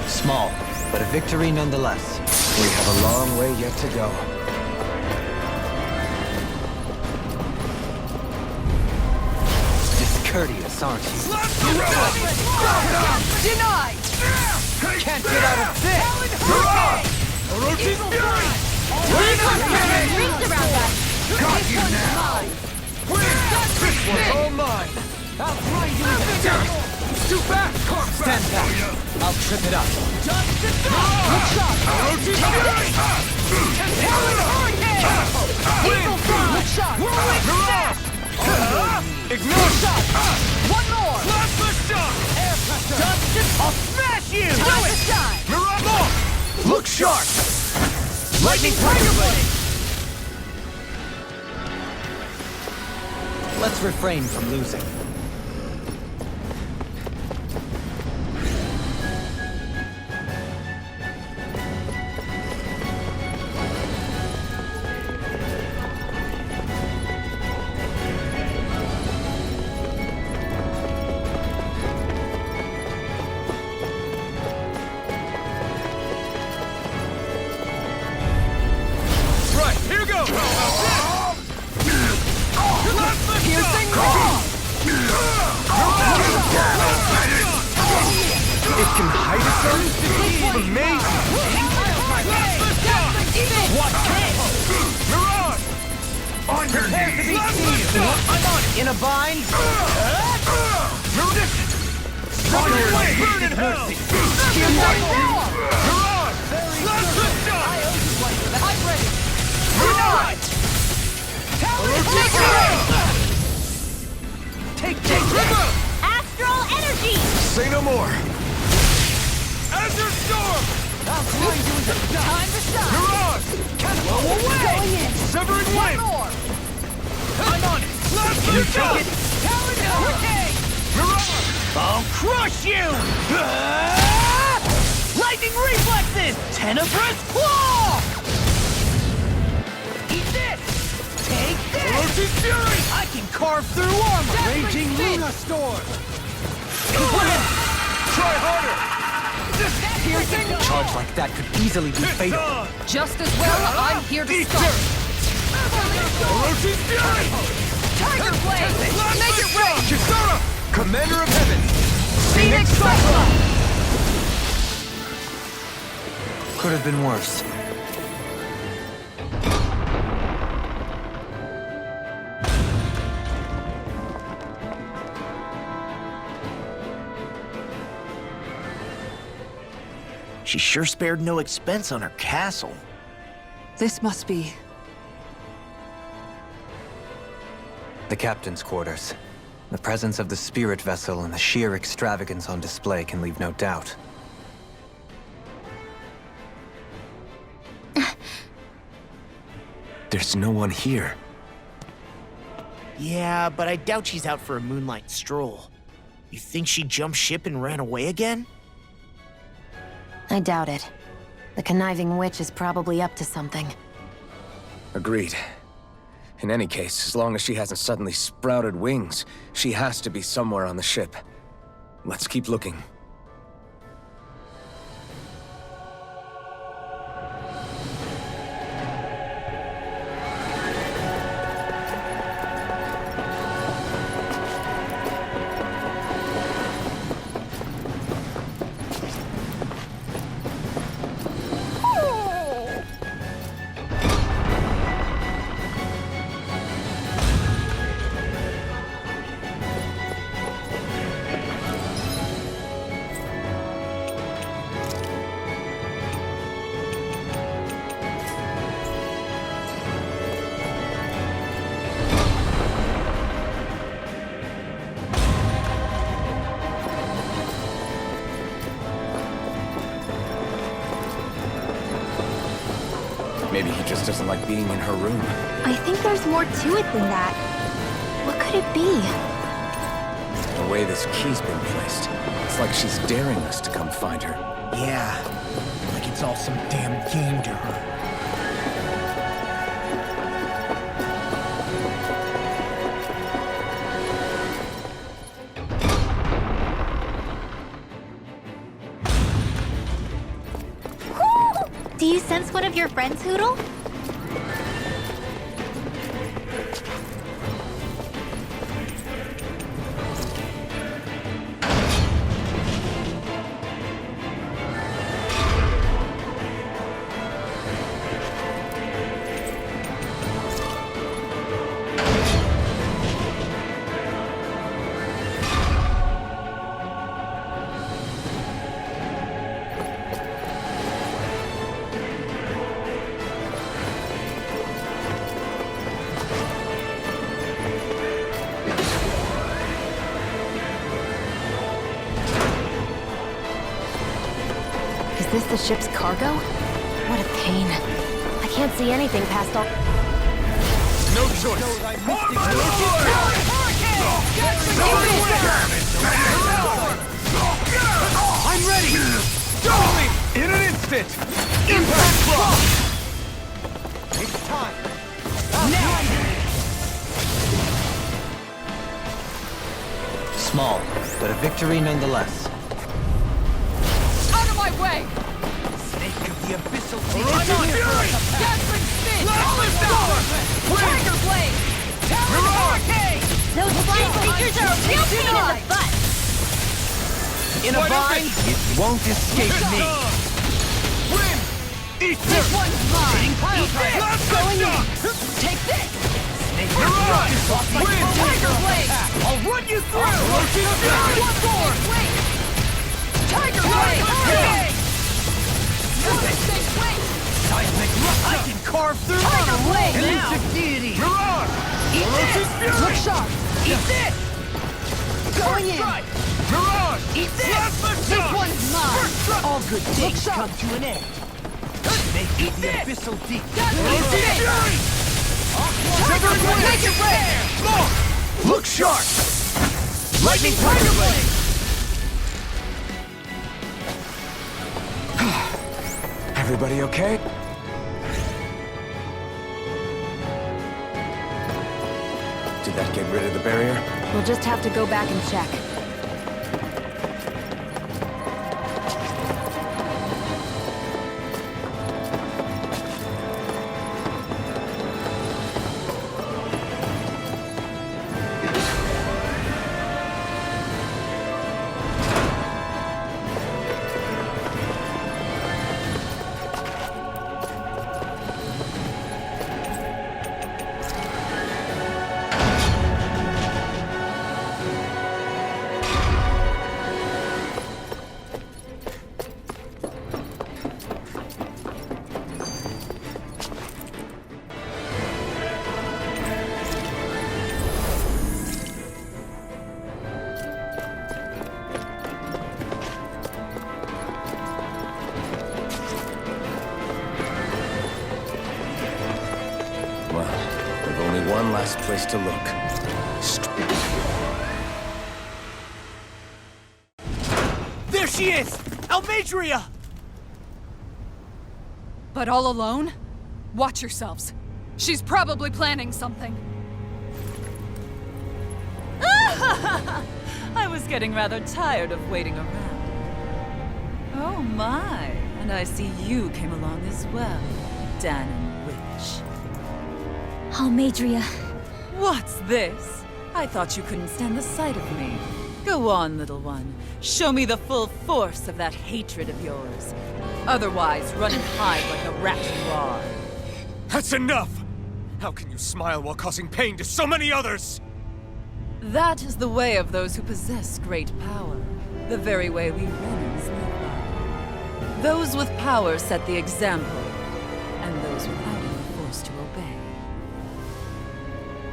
Small, but a victory nonetheless. We have a long way yet to go. Discourteous, aren't you? Denied! Can't get out of this! Orochi's fury! Rings around us! Got you now! This one's all mine! I'll grind you to dirt! Too fast! Stand back! I'll trip it up. Orochi's fury! Hurricane! Eagle Fly! Whirlwind Snap! Ignore shot! One more! Plasma Shock! Air pressure! I'll smash you! Do it! Mirage! Look sharp! Lightning Tiger Blade! Let's refrain from losing. Right, here goes! Piercing Claw! It can hide itself? Amazing! What can? Mirage! On your knees! I'm on it! In a bind? On your knees! Burn in hell! I'm ready! Mirage! Take Astral energy! Say no more! Azure Storm! I'll grind you into Time to shine! Mirage! Blow away! Going in! Severing Wind! I'm on it! Can you take it? Talon Hurricane! Mirage! I'll crush you! Lightning Reflexes! Tenebrous Claw! Eat this! Take this! Orochi's fury! I can carve through armor! Raging Luna Storm! Try harder! Piercing Charge like that could easily be fatal. Just as well, I'm here to start! Orochi's fury! Tiger Blade! Make it rain! Kisara! Commander of Heaven! Phoenix Cyclone! Could have been worse. She sure spared no expense on her castle. This must be... The captain's quarters. The presence of the spirit vessel and the sheer extravagance on display can leave no doubt. There's no one here. Yeah, but I doubt she's out for a moonlight stroll. You think she jumped ship and ran away again? I doubt it. The conniving witch is probably up to something. Agreed. In any case, as long as she hasn't suddenly sprouted wings, she has to be somewhere on the ship. Let's keep looking. doesn't like being in her room. I think there's more to it than that. What could it be? The way this key's been placed. It's like she's daring us to come find her. Yeah, like it's all some damn game to her. Do you sense one of your friends, Hootle? Is this the ship's cargo? What a pain. I can't see anything past all... No choice. I'm ready! In an instant! Impact block! It's time. Small, but a victory nonetheless. Out of my way! Snake of the Abyssal Run on, Fury! Dazzling spin! Let's go! Tiger blade! Talon hurricane! Those flying creatures are a real pain in the butt! In a bind, it won't escape me. Win! Eat This one's mine! Pile driver! Let's Going go! in! Take this! Win! Tiger blade! I'll run you through! One more! Wait! Tiger blade! Hurricane! Wait! I can carve through Tiger blade! elusive deity. Mirage! Eat this! Look sharp! Eat this! Going in! Mirage! Eat this! This one's mine! All good Look things sharp! come to an end. Snake Eat of the this! Abyssal deep. Dazzling spin! Tiger blade! Make it rare! Look sharp! Lightning Tiger blade! Everybody okay? Did that get rid of the barrier? We'll just have to go back and check. Well, we've only one last place to look. There she is! Almadria! But all alone? Watch yourselves. She's probably planning something. I was getting rather tired of waiting around. Oh my, and I see you came along as well, Dahnan Witch. Almadria. What's this? I thought you couldn't stand the sight of me. Go on, little one. Show me the full force of that hatred of yours. Otherwise, run and hide like a rat you are. That's enough! How can you smile while causing pain to so many others? That is the way of those who possess great power. The very way we Renans live by. Those with power set the example, and those without it are forced to obey.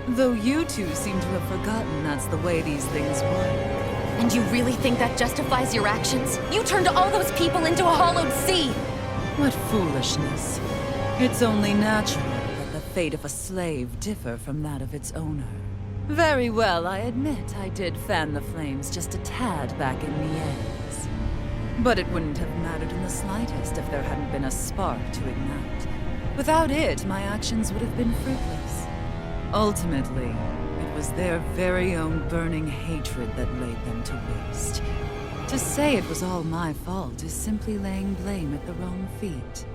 Though you two seem to have forgotten that's the way these things work. And you really think that justifies your actions? You turned all those people into a hollowed sea! What foolishness. It's only natural. fate of a slave differ from that of its owner? Very well, I admit I did fan the flames just a tad back in Mies. But it wouldn't have mattered in the slightest if there hadn't been a spark to ignite. Without it, my actions would have been fruitless. Ultimately, it was their very own burning hatred that laid them to waste. To say it was all my fault is simply laying blame at the wrong feet.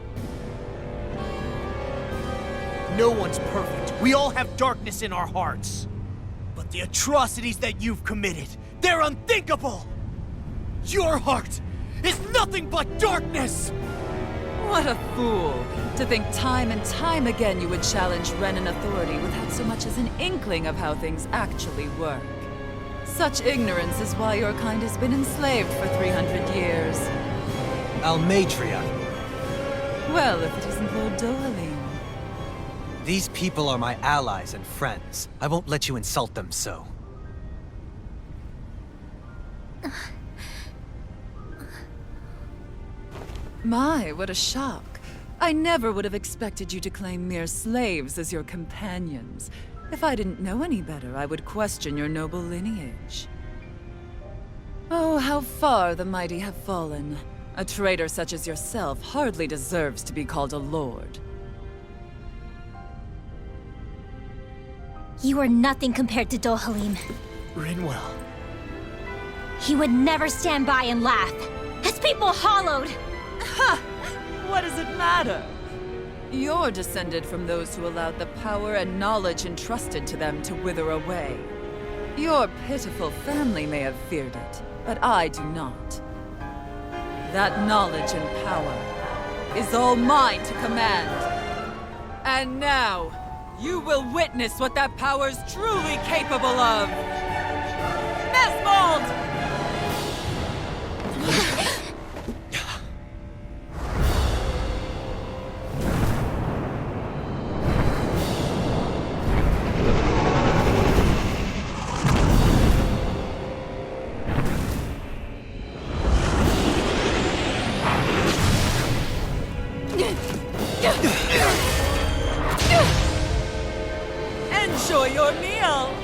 No one's perfect. We all have darkness in our hearts. But the atrocities that you've committed, they're unthinkable! Your heart is nothing but darkness! What a fool! To think time and time again you would challenge Renan authority without so much as an inkling of how things actually work. Such ignorance is why your kind has been enslaved for 300 years. Almatria. Well, if it isn't Lord Dohalim. These people are my allies and friends. I won't let you insult them so. My, what a shock. I never would have expected you to claim mere slaves as your companions. If I didn't know any better, I would question your noble lineage. Oh, how far the mighty have fallen. A traitor such as yourself hardly deserves to be called a lord. You are nothing compared to Dohalim. Rinwell. He would never stand by and laugh. His people hollowed! Ha! What does it matter? You're descended from those who allowed the power and knowledge entrusted to them to wither away. Your pitiful family may have feared it, but I do not. That knowledge and power is all mine to command. And now, you will witness what that power's truly capable of! Mesmold! Enjoy your meal!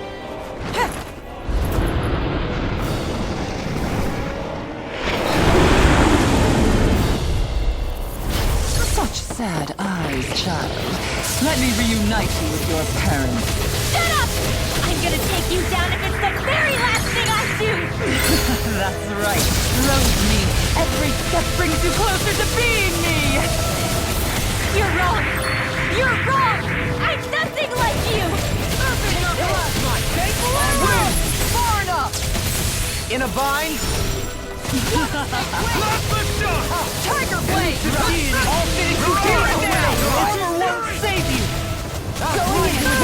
Such sad eyes, child. Let me reunite you with your parents. Shut up! I'm gonna take you down if it's the very last thing I do! That's right. Roast me. Every step brings you closer to being me! You're wrong! You're wrong! I'm nothing like you! Far enough! In a bind? Tiger Blade! All fitting to hear it now! Armor won't save you! Going in!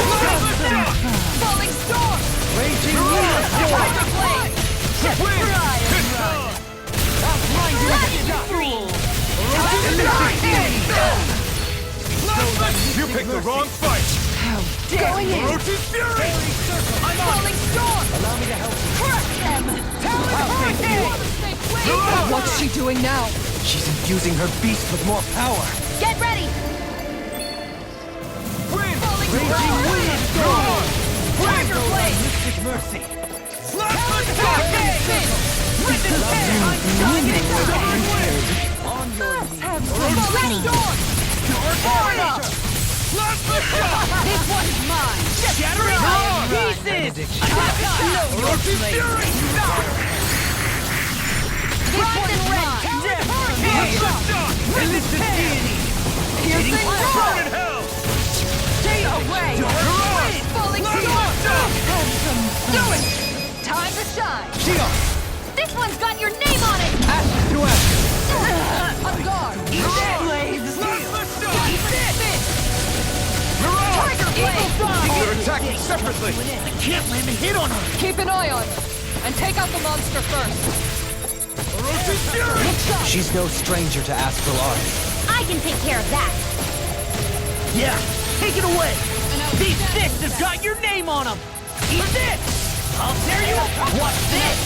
Falling Storm! Raging Wind! Tiger Blade! You picked the wrong fight! Going in! Orochi's Fury! I'm Falling Storm! Allow me to help you. Crush them! Hurricane! What's she doing now? She's infusing her beast with more power. Get ready! Falling Raging Wind! Tiger Blade! Mystic Mercy! On your knees. Ready! Far enough! This one's mine! Shattering Pieces! Orochi's Fury! This one's mine! Release the deity! Piercing Roar! Stay away! Falling Storm! Do it! Time to shine! Shield! This one's got your name on it! Ashes to ashes! On guard! Blades! Tiger Blade! They're attacking separately! I can't land a hit on her! Keep an eye on her, and take out the monster first. Orochi's Fury! She's no stranger to astral art. I can take care of that! Yeah, take it away! These fists have got your name on them! Eat this! I'll tear you up! Watch this!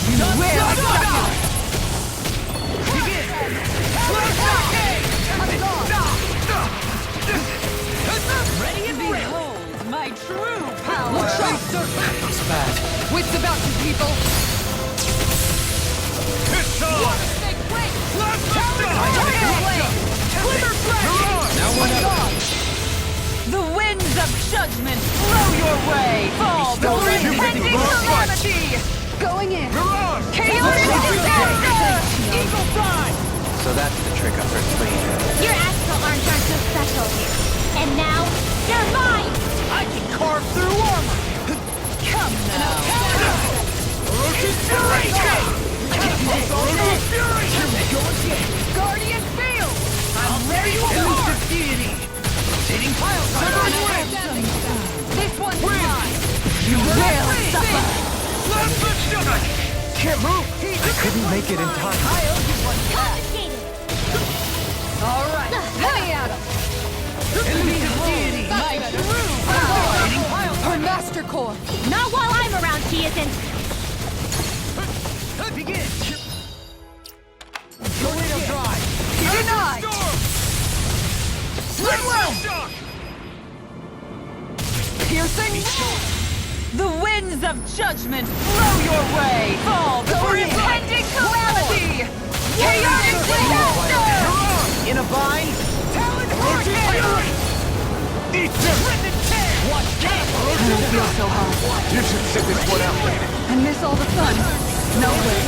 You will! Begin! I'm gone! Guardian Ring! Behold my true power! Look sharp! It's bad. Wits about you, people! Snake Blade! Glimmer Dragon! Now we're not. The winds of judgment blow your way! Fall before impending calamity! Going in. Chaotic disaster! Eagle Prime! So that's the trick up her sleeve. Your astral arms aren't so special. And now, you're mine! I can carve through armor! Come now! Ferocious Fury! Ferocious Fury! Here we go again! Guardian Field! I'm ready to Elusive Deity! Rotating pile Severed driver! This one's mine! You will suffer! Can't move! I couldn't make it in time. Confiscated! All right, let me at him! Elusive Deity! My true power! Her Master Core! Not while I'm around, she isn't! Begin! Tornado Drive! Denied! Swim Piercing! The winds of judgment blow your way! Fall before impending calamity! Chaotic disaster! In a bind! Talon Hurricane! Eat them! Watch that! I don't feel so hot. You should sit this one out, Raiden. And miss all the fun. No way.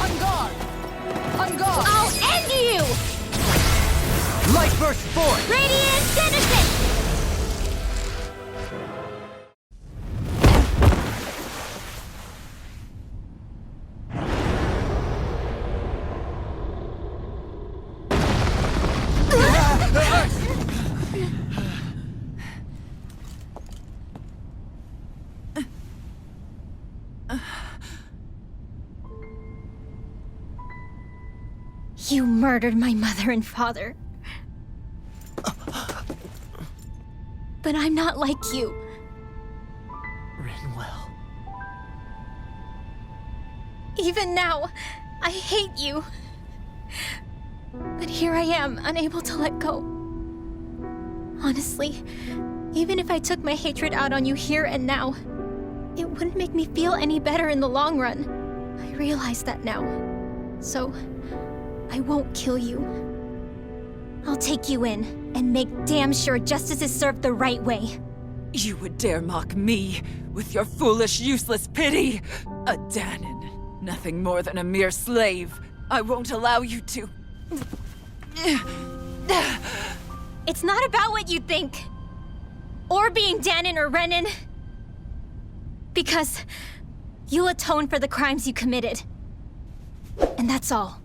On guard! On guard! I'll end you! Light burst forth! Radiant Citizen! You murdered my mother and father. But I'm not like you. Rinwell. Even now, I hate you. But here I am, unable to let go. Honestly, even if I took my hatred out on you here and now, it wouldn't make me feel any better in the long run. I realize that now. So, I won't kill you. I'll take you in and make damn sure justice is served the right way. You would dare mock me with your foolish, useless pity? A Danon, nothing more than a mere slave. I won't allow you to. It's not about what you think. Or being Danon or Renan. Because you'll atone for the crimes you committed. And that's all.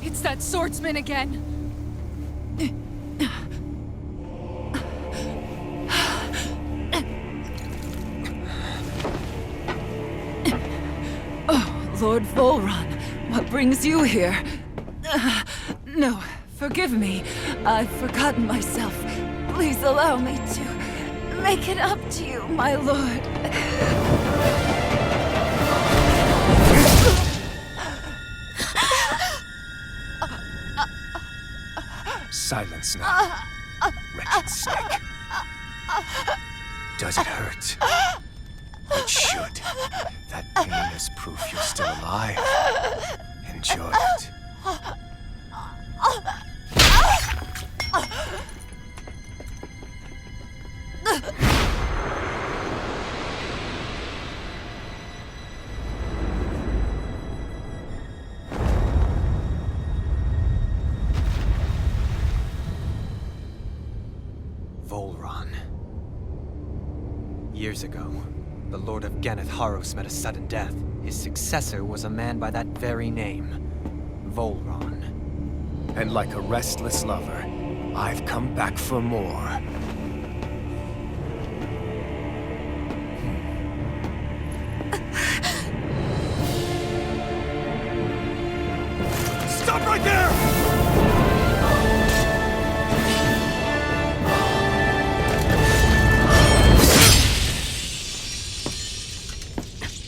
It's that swordsman again! Lord Volron, what brings you here? No, forgive me. I've forgotten myself. Please allow me to make it up to you, my lord. Silence now, wretched snake. Does it hurt? It should. That pain is proof you're still alive. Enjoy it. Volron. Years ago, The Lord of Ganeth Haros met a sudden death. His successor was a man by that very name, Volron. And like a restless lover, I've come back for more. Stop right there!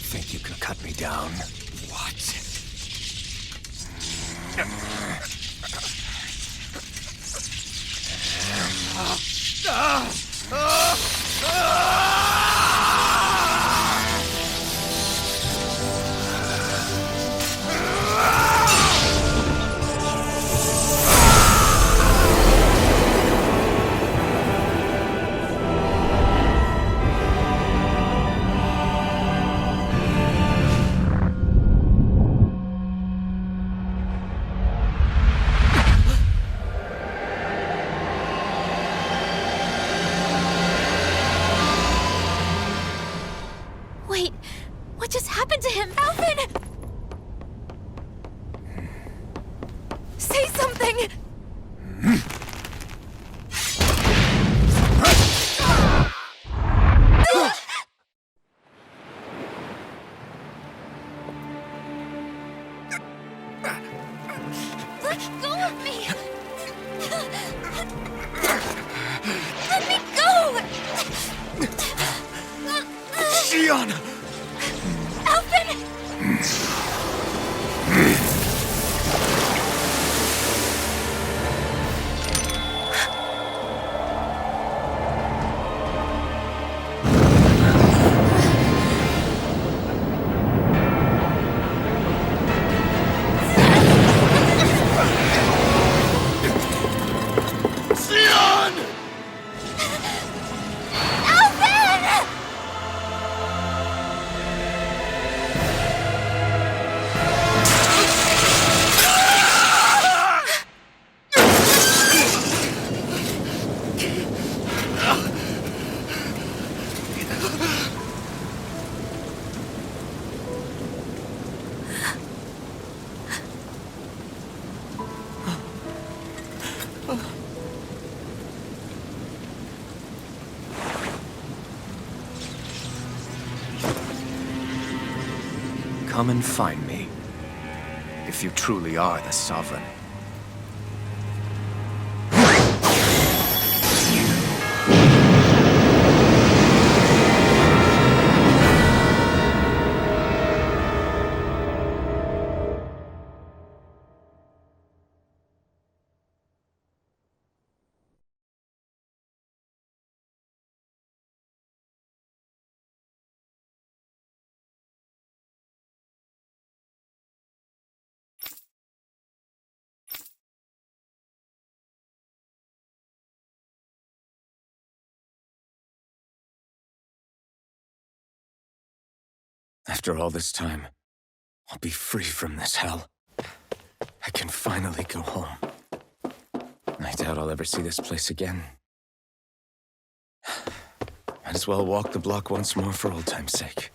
Think you can cut me down? What? Wait, what just happened to him? Alvin! Say something! Let go of me! Let me go! Gianna! Alvin! Alvin! Come and find me, if you truly are the Sovereign. After all this time, I'll be free from this hell. I can finally go home. I doubt I'll ever see this place again. Might as well walk the block once more for old time's sake.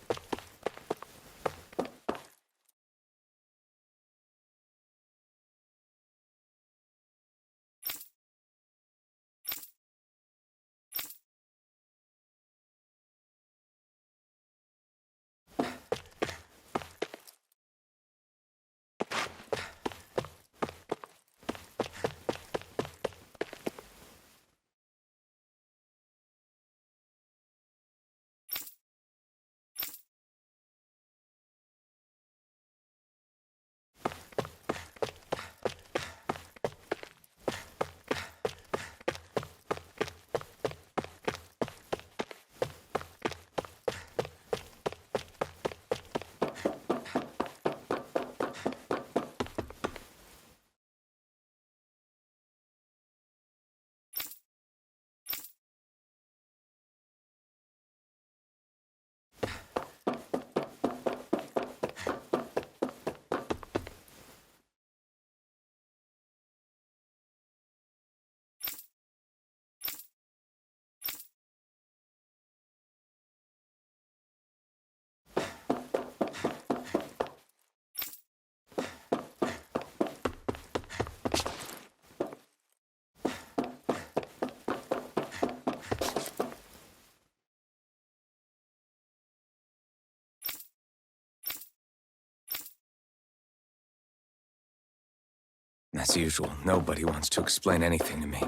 As usual, nobody wants to explain anything to me.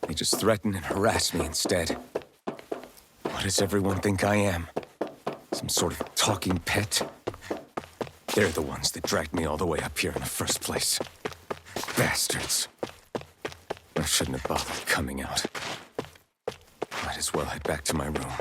They just threaten and harass me instead. What does everyone think I am? Some sort of talking pet? They're the ones that dragged me all the way up here in the first place. Bastards. I shouldn't have bothered coming out. Might as well head back to my room.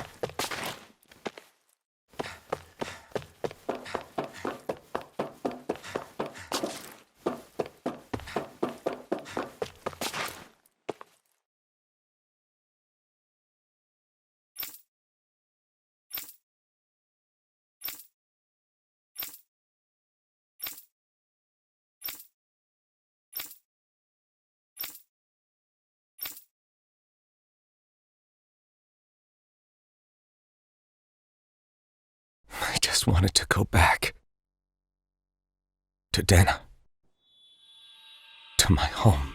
I just wanted to go back. To Dena. To my home.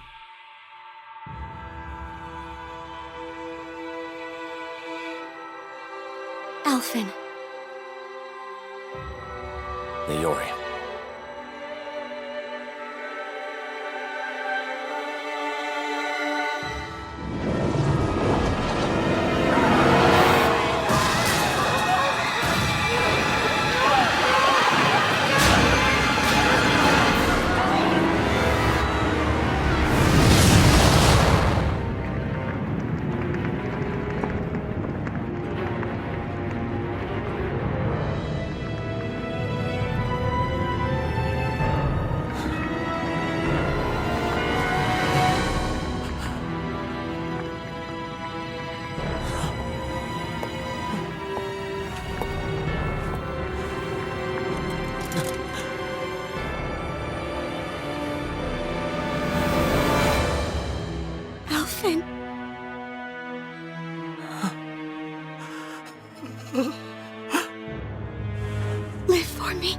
Alphen. Iori. Alphen. Live for me.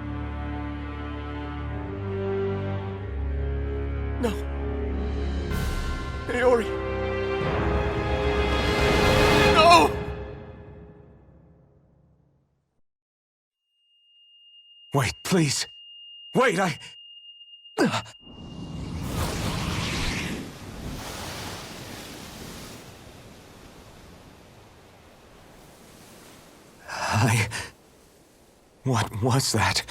No. Iori. No! Wait, please. Wait, What was that?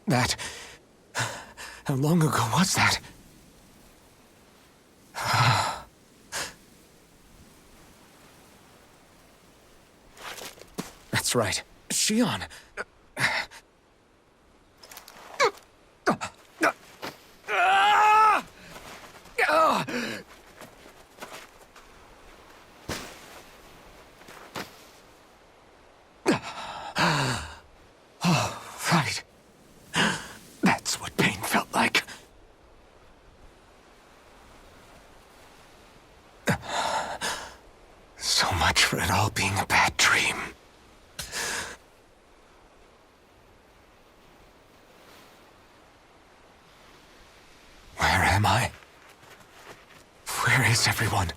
That... How long ago was that? That's right. Shion. Oh, right. That's what pain felt like. So much for it all being a bad dream. Where am I? Where is everyone?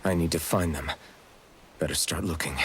I need to find them. Better start looking.